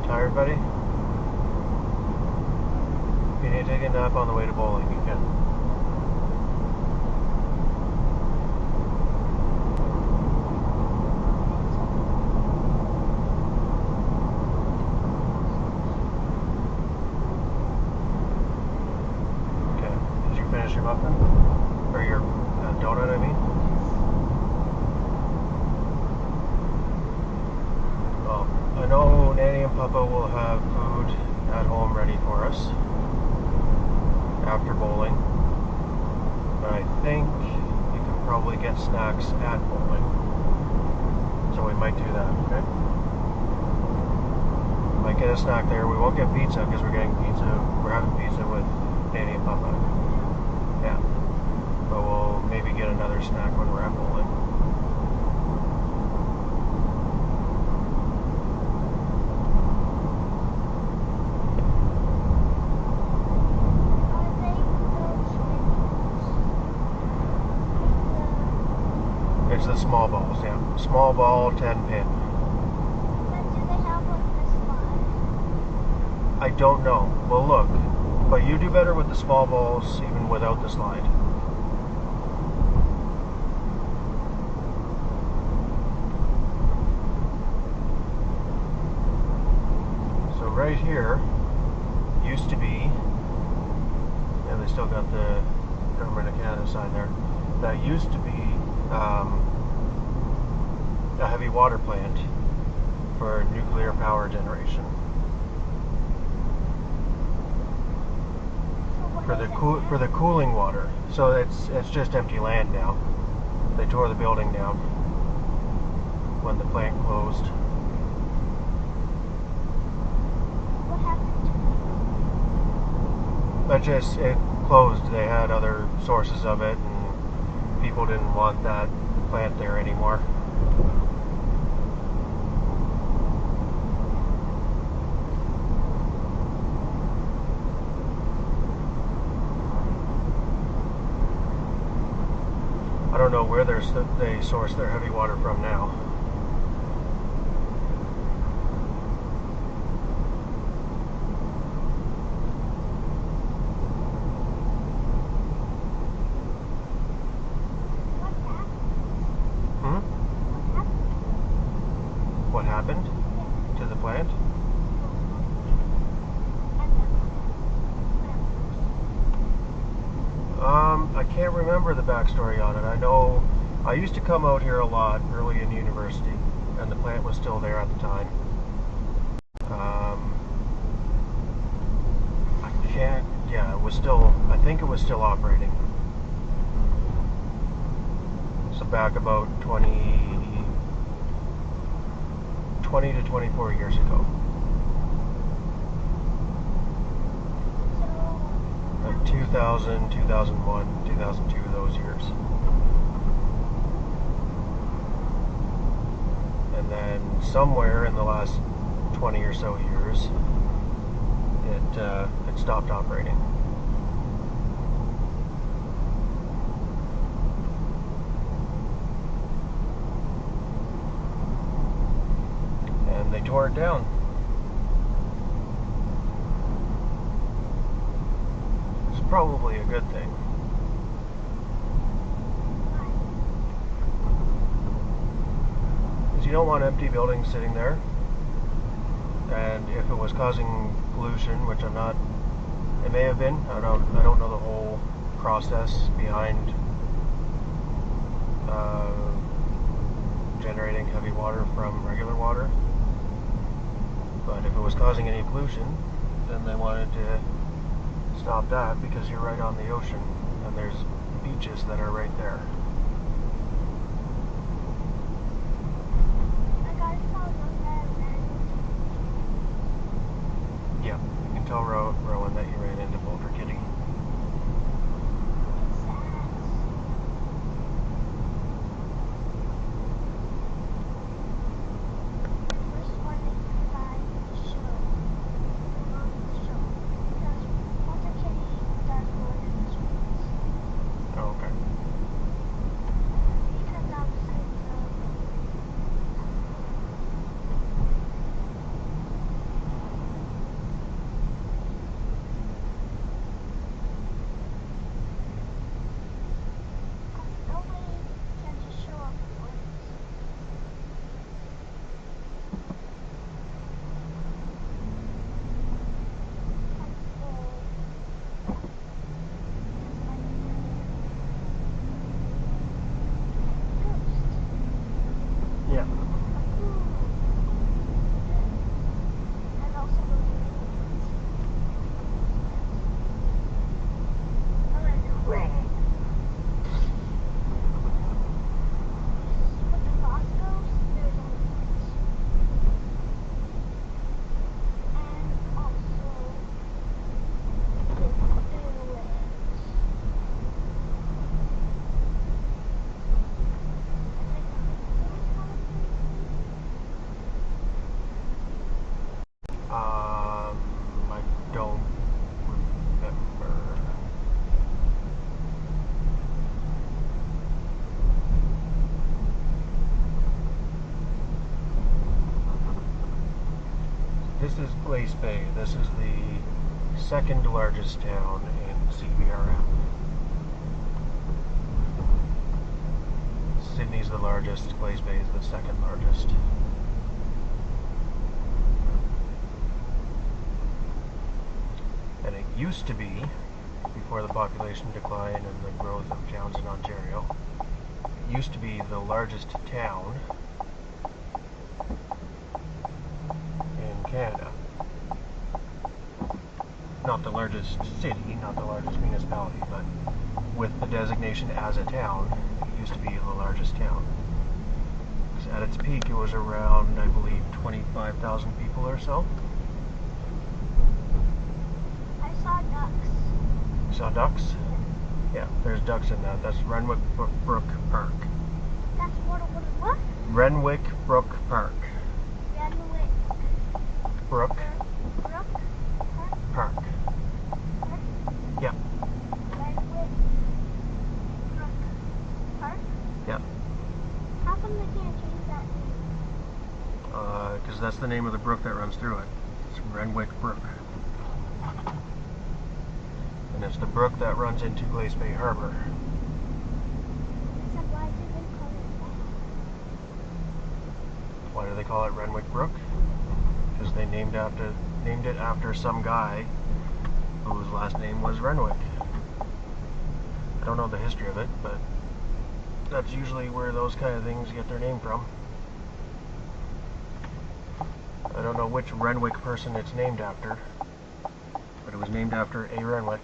Tired, buddy? If you need to take a nap on the way to bowling, you can. Your muffin? Or your donut, I mean? Well, I know Nanny and Papa will have food at home ready for us after bowling. But I think you can probably get snacks at bowling. So we might do that, okay? Might get a snack there. We won't get pizza because we're getting pizza. We're having pizza with Danny and Papa. Yeah. But we'll maybe get another snack when we're at bowling. It's the small balls, yeah. Small ball, 10 pin. But do they have like this slide? I don't know. We'll look. But you do better with the small balls even without the slide. So right here used to be, and they still got the Government of Canada sign there, that used to be a heavy water plant for nuclear power generation. For the cooling water. So it's just empty land now. They tore the building down when the plant closed. What happened to It closed. They had other sources of it, and people didn't want that plant there anymore. I don't know where they source their heavy water from now. What happened to the plant? I can't remember the backstory on it. I know I used to come out here a lot early in university, and the plant was still there at the time. It was still, I think it was still operating. So back about 20 to 24 years ago. Like 2000, 2001, 2002, those years. And then somewhere in the last 20 or so years, it stopped operating. And they tore it down. It's probably a good thing. Because you don't want empty buildings sitting there. And if it was causing pollution, which I'm not, it may have been. I don't know the whole process behind generating heavy water from regular water. But if it was causing any pollution, then they wanted to stop that because you're right on the ocean and there's beaches that are right there. Yeah, you can tell Rowan that you ran into Boulder Kitty. This is Glace Bay. This is the second largest town in CBRF. Sydney's the largest, Glace Bay is the second largest. And it used to be, before the population decline and the growth of towns in Ontario, it used to be the largest town in Canada. Not the largest city, not the largest municipality, but with the designation as a town, it used to be the largest town. At its peak, it was around, I believe, 25,000 people or so. I saw ducks. You saw ducks? Yeah, there's ducks in that. That's Renwick Brook Park. That's what? Renwick Brook Park. Renwick Brook Brook Park. Yeah. Renwick Brook Park? Yeah. How come they can't change that name? Because that's the name of the brook that runs through it. It's Renwick Brook. And it's the brook that runs into Glace Bay Harbor. So why do they call it that? Why do they call it Renwick Brook? Because they named it after some guy whose last name was Renwick. I don't know the history of it, but that's usually where those kind of things get their name from. I don't know which Renwick person it's named after, but it was named after a Renwick.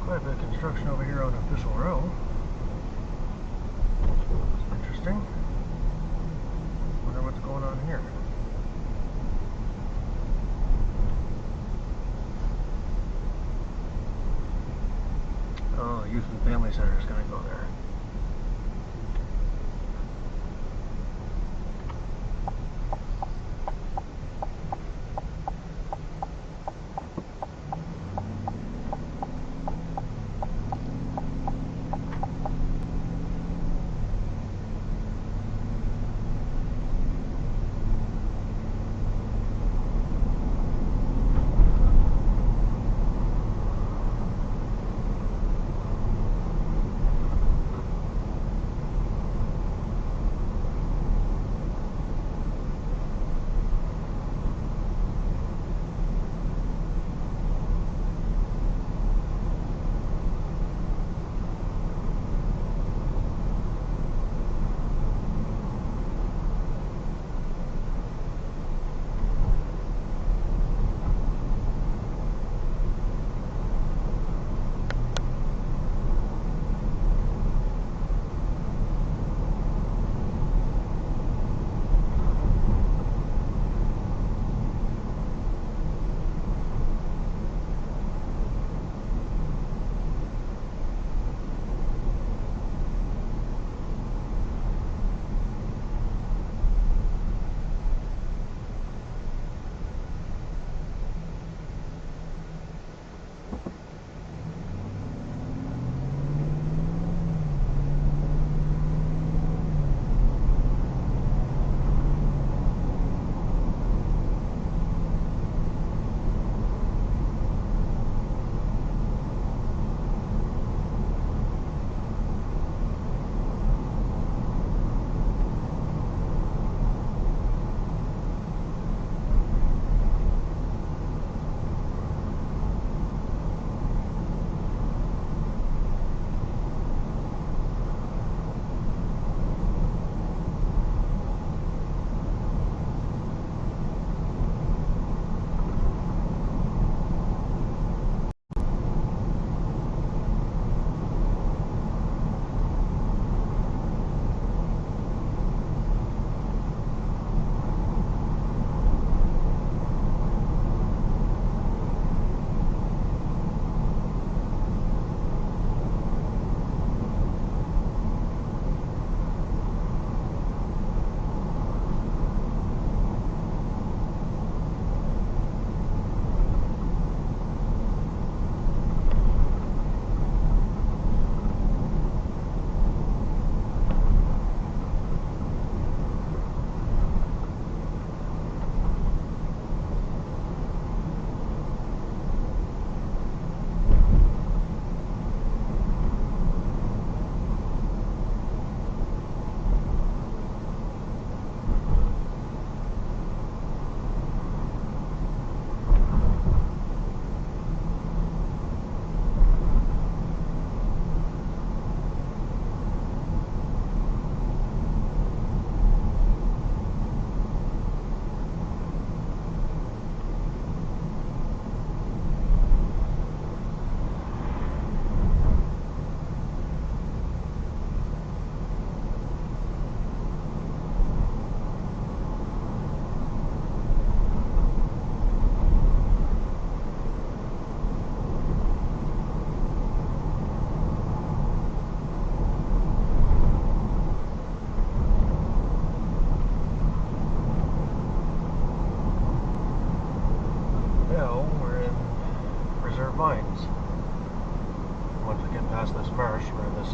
Quite a bit of construction over here on Official Row. It's interesting. Wonder what's going on here. Oh, Youth and Family Center is going to go there.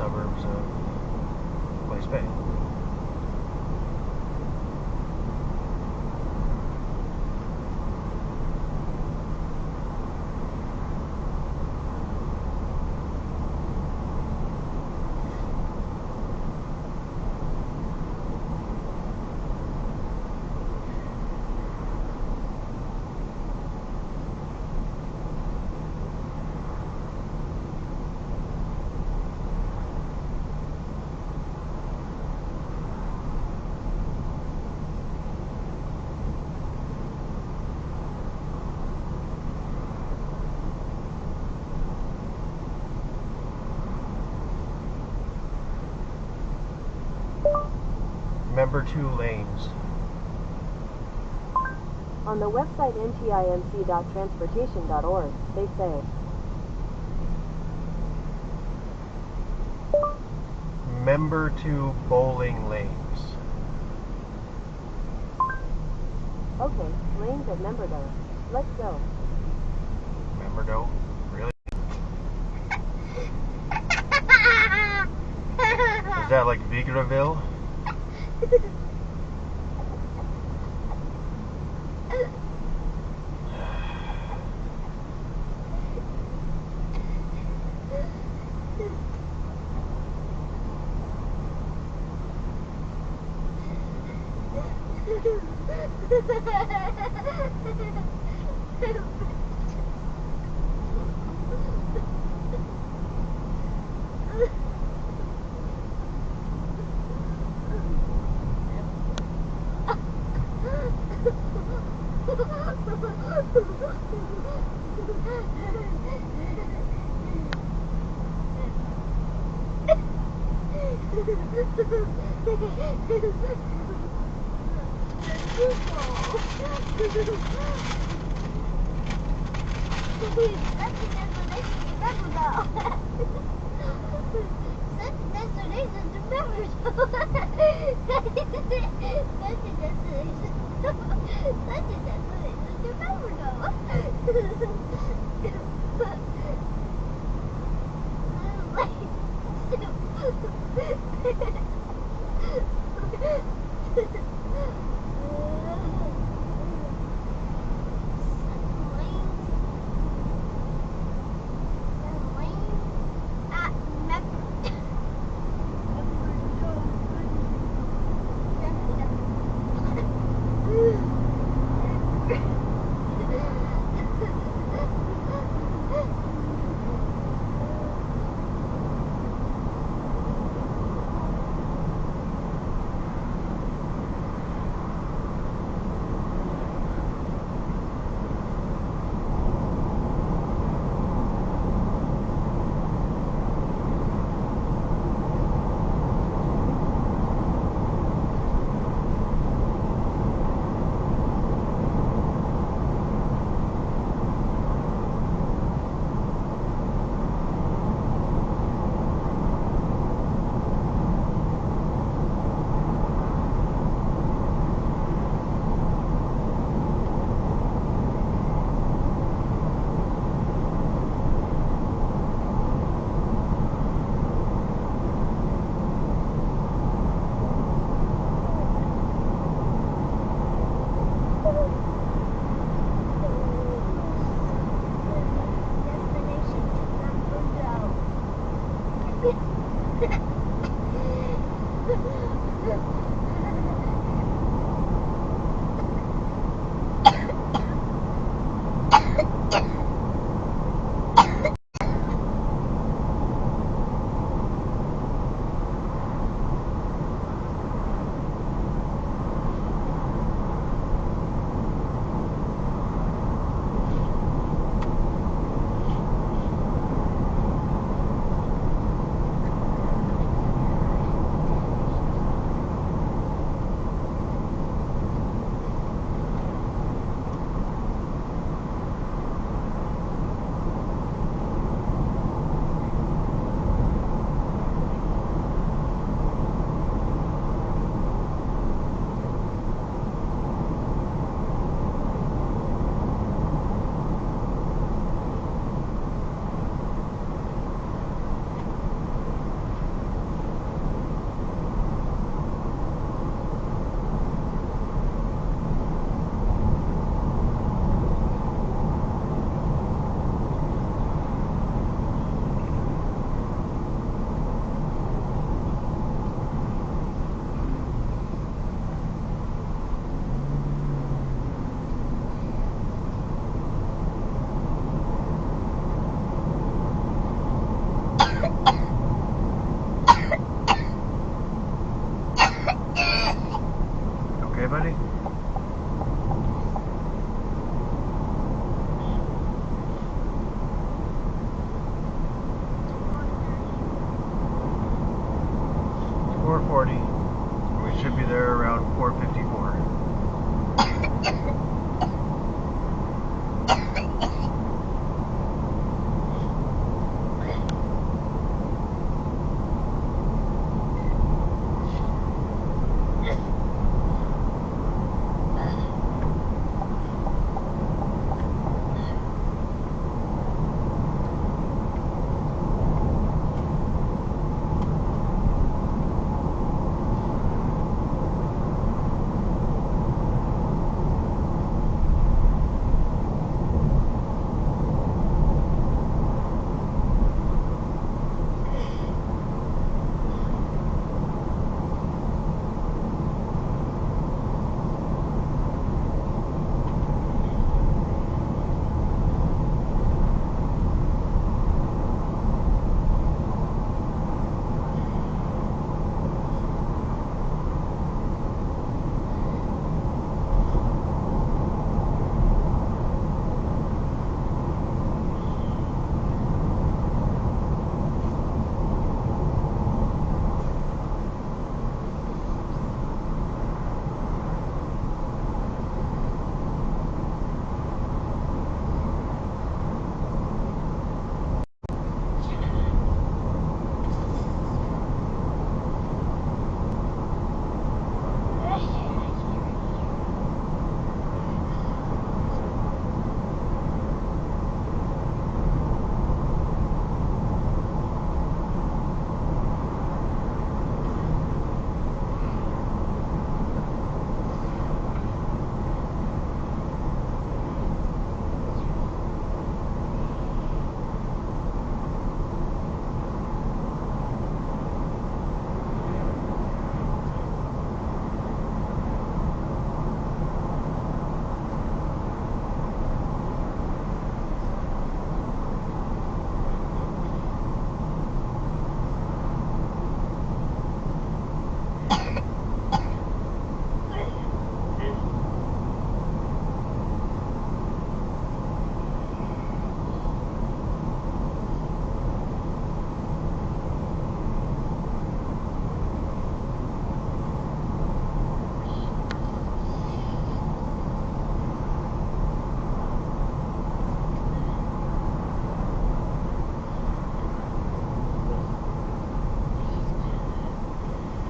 suburbs of Glace Bay. Membertou lanes. On the website ntimc.transportation.org, they say, Membertou bowling lanes. okay, lanes at Membertou. Let's go. Membertou? Really? Is that like Victorville? okay, buddy? It's 4:40. We should be there around 4:54.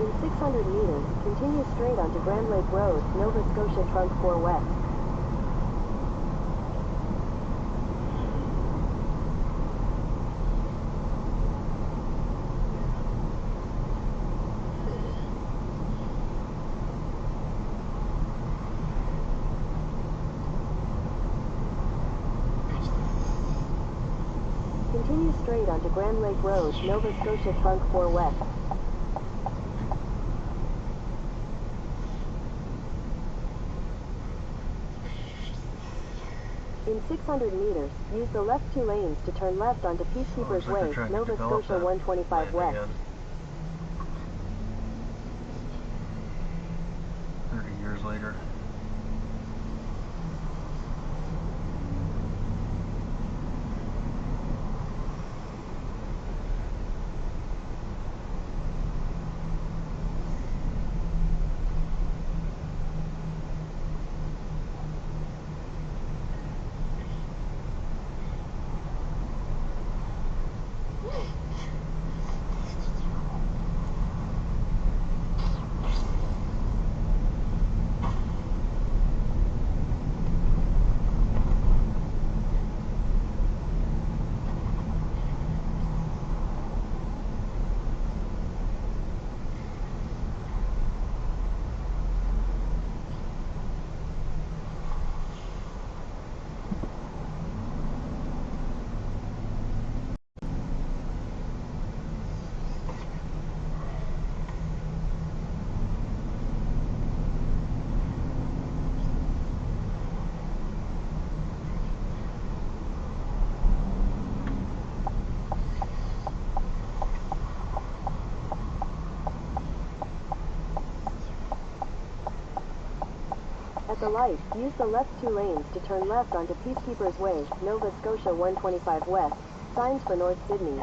In 600 meters, continue straight onto Grand Lake Road, Nova Scotia Trunk 4 West. Continue straight onto Grand Lake Road, Nova Scotia Trunk 4 West. In 600 meters, use the left 2 lanes to turn left onto Peacekeepers Looks like they're Way, trying to Nova develop Scotia that 125 land West. again. 30 years later. At the light, use the left 2 lanes to turn left onto Peacekeepers Way, Nova Scotia 125 West. Signs for North Sydney.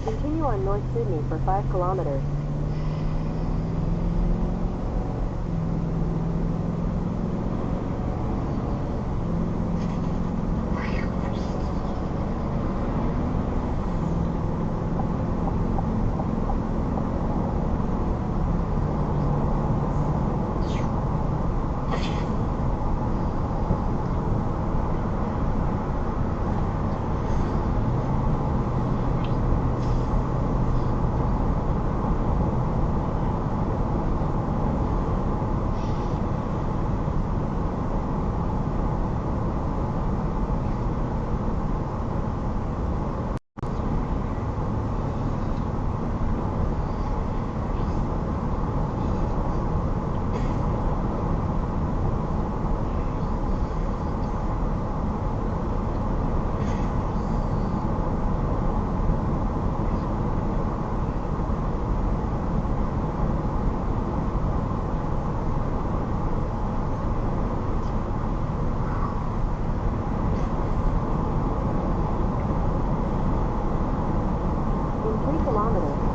Continue on North Sydney for 5 kilometers.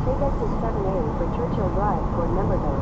Take exit 7A for Churchill Drive toward Membertou.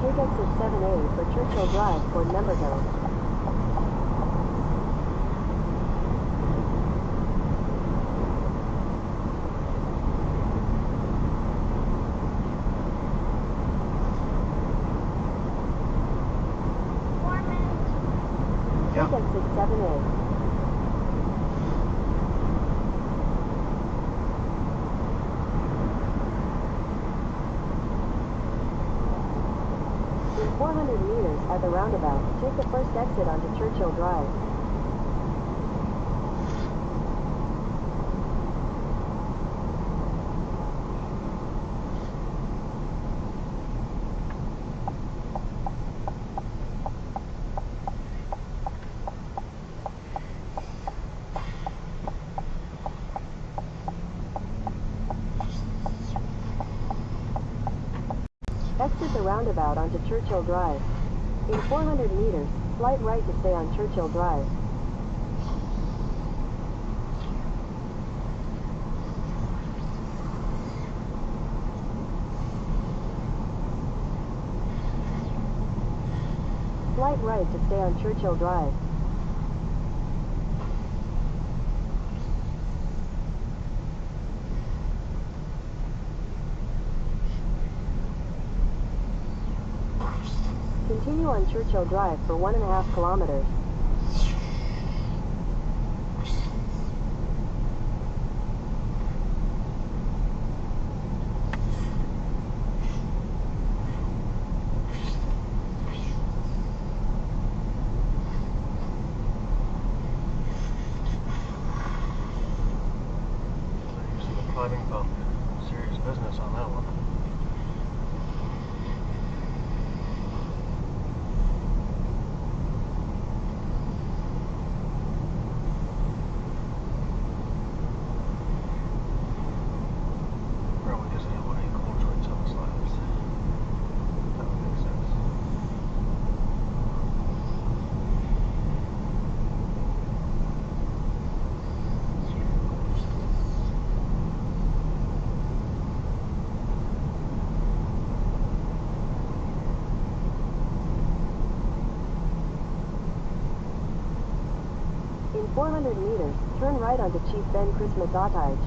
Take exit 7A for Churchill Drive toward Membertou. Take exit 7A. At the roundabout, take the first exit onto Churchill Drive. Exit the roundabout onto Churchill Drive. In 400 meters, slight right to stay on Churchill Drive. Slight right to stay on Churchill Drive. Continue on Churchill Drive for 1.5 kilometers. Climbing bump. Serious business on that one. Probably because they don't want any cold joints on the slabs. That would make sense. In 400 meters, turn right onto Chief Ben Christmas Cottage.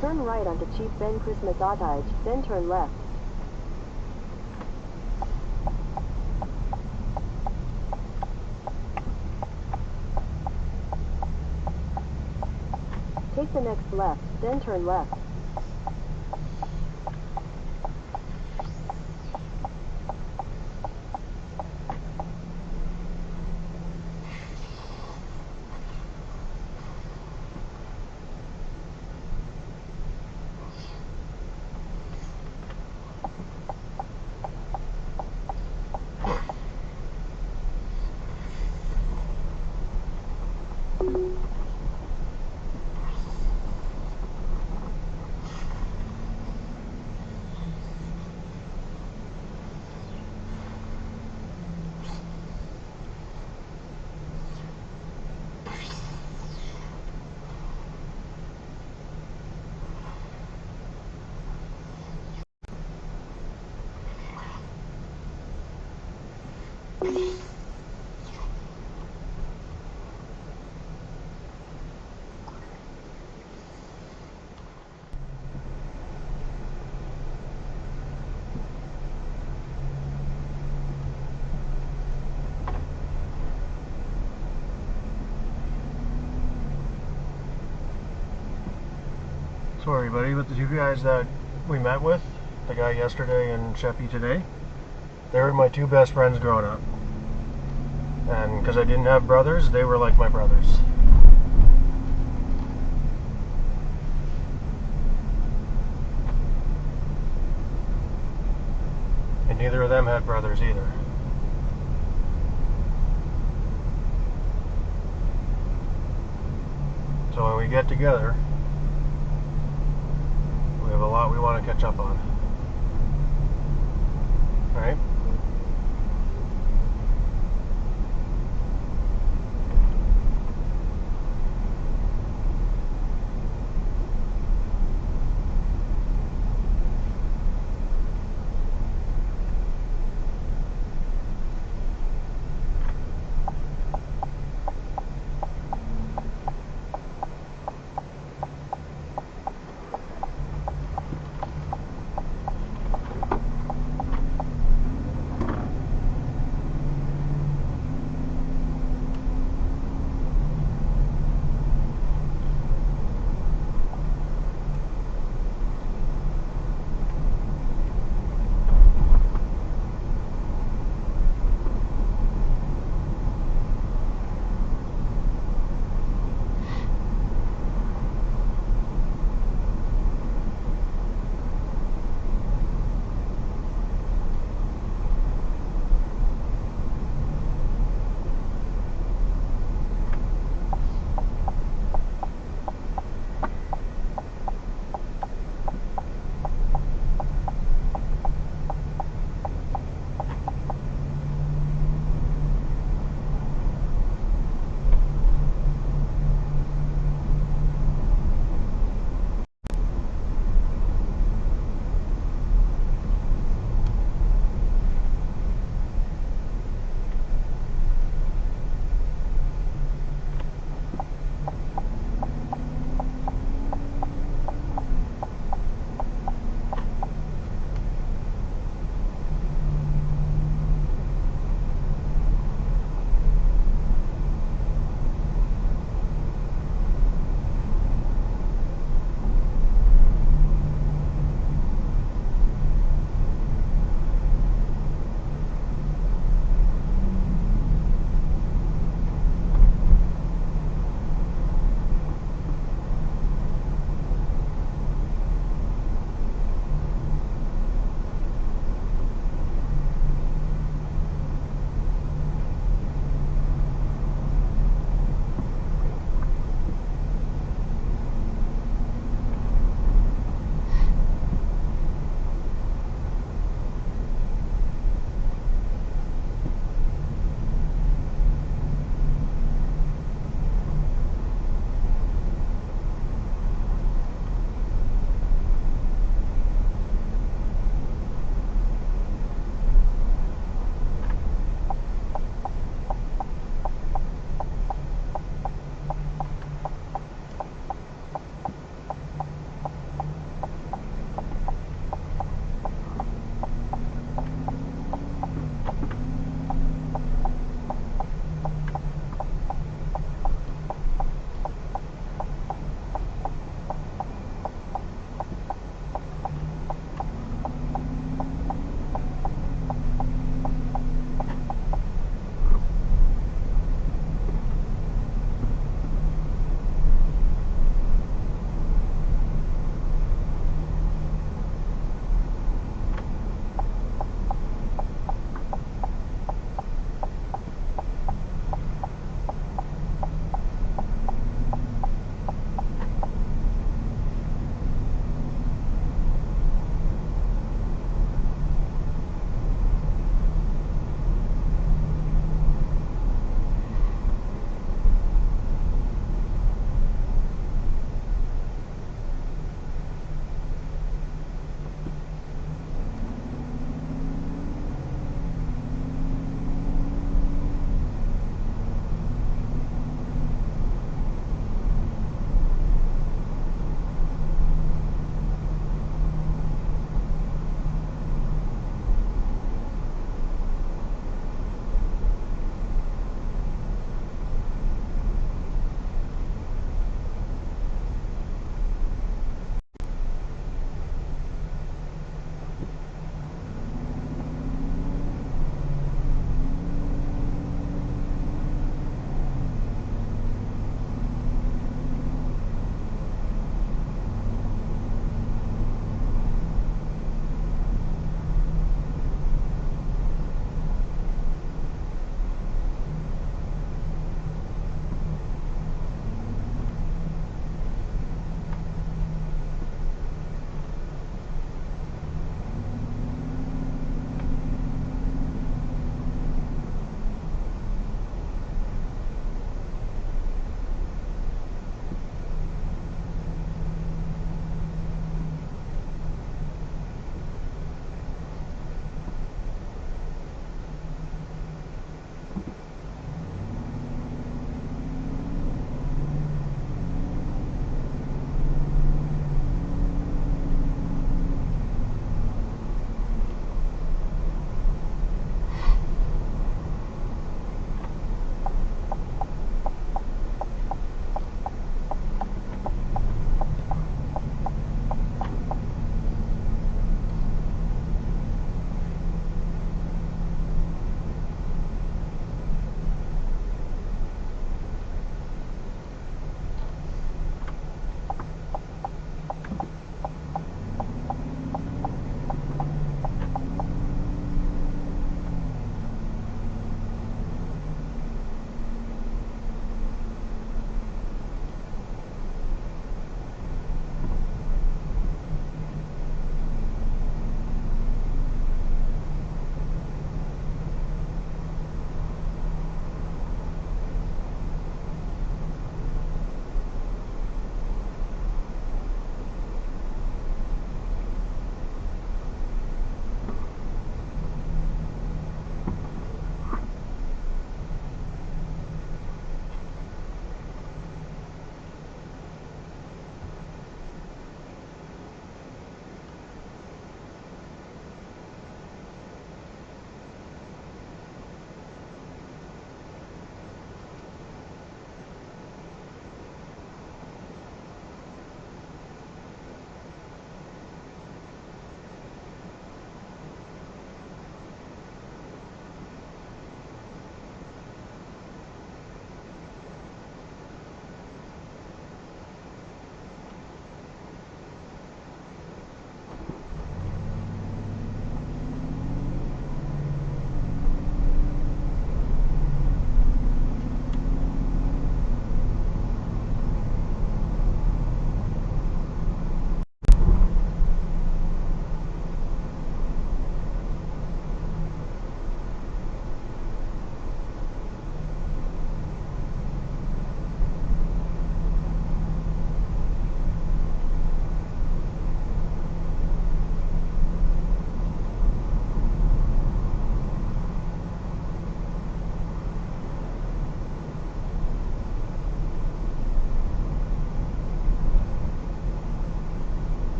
Turn right onto Chief Ben Christmas Cottage, then turn left. Take the next left, then turn left. So everybody, with the two guys that we met with, the guy yesterday and Sheppy today, they were my two best friends growing up. And because I didn't have brothers, they were like my brothers. And neither of them had brothers either. So when we get together, we have a lot we want to catch up on. Right?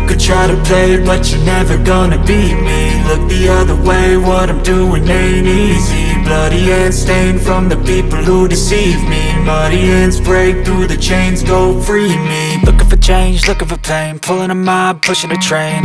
could try to play, but you're never gonna beat me. Look the other way, what I'm doing ain't easy. Bloody hands stained from the people who deceive me. Muddy hands break through the chains, go free me. Looking for change, looking for pain, pulling a mob, pushing a train.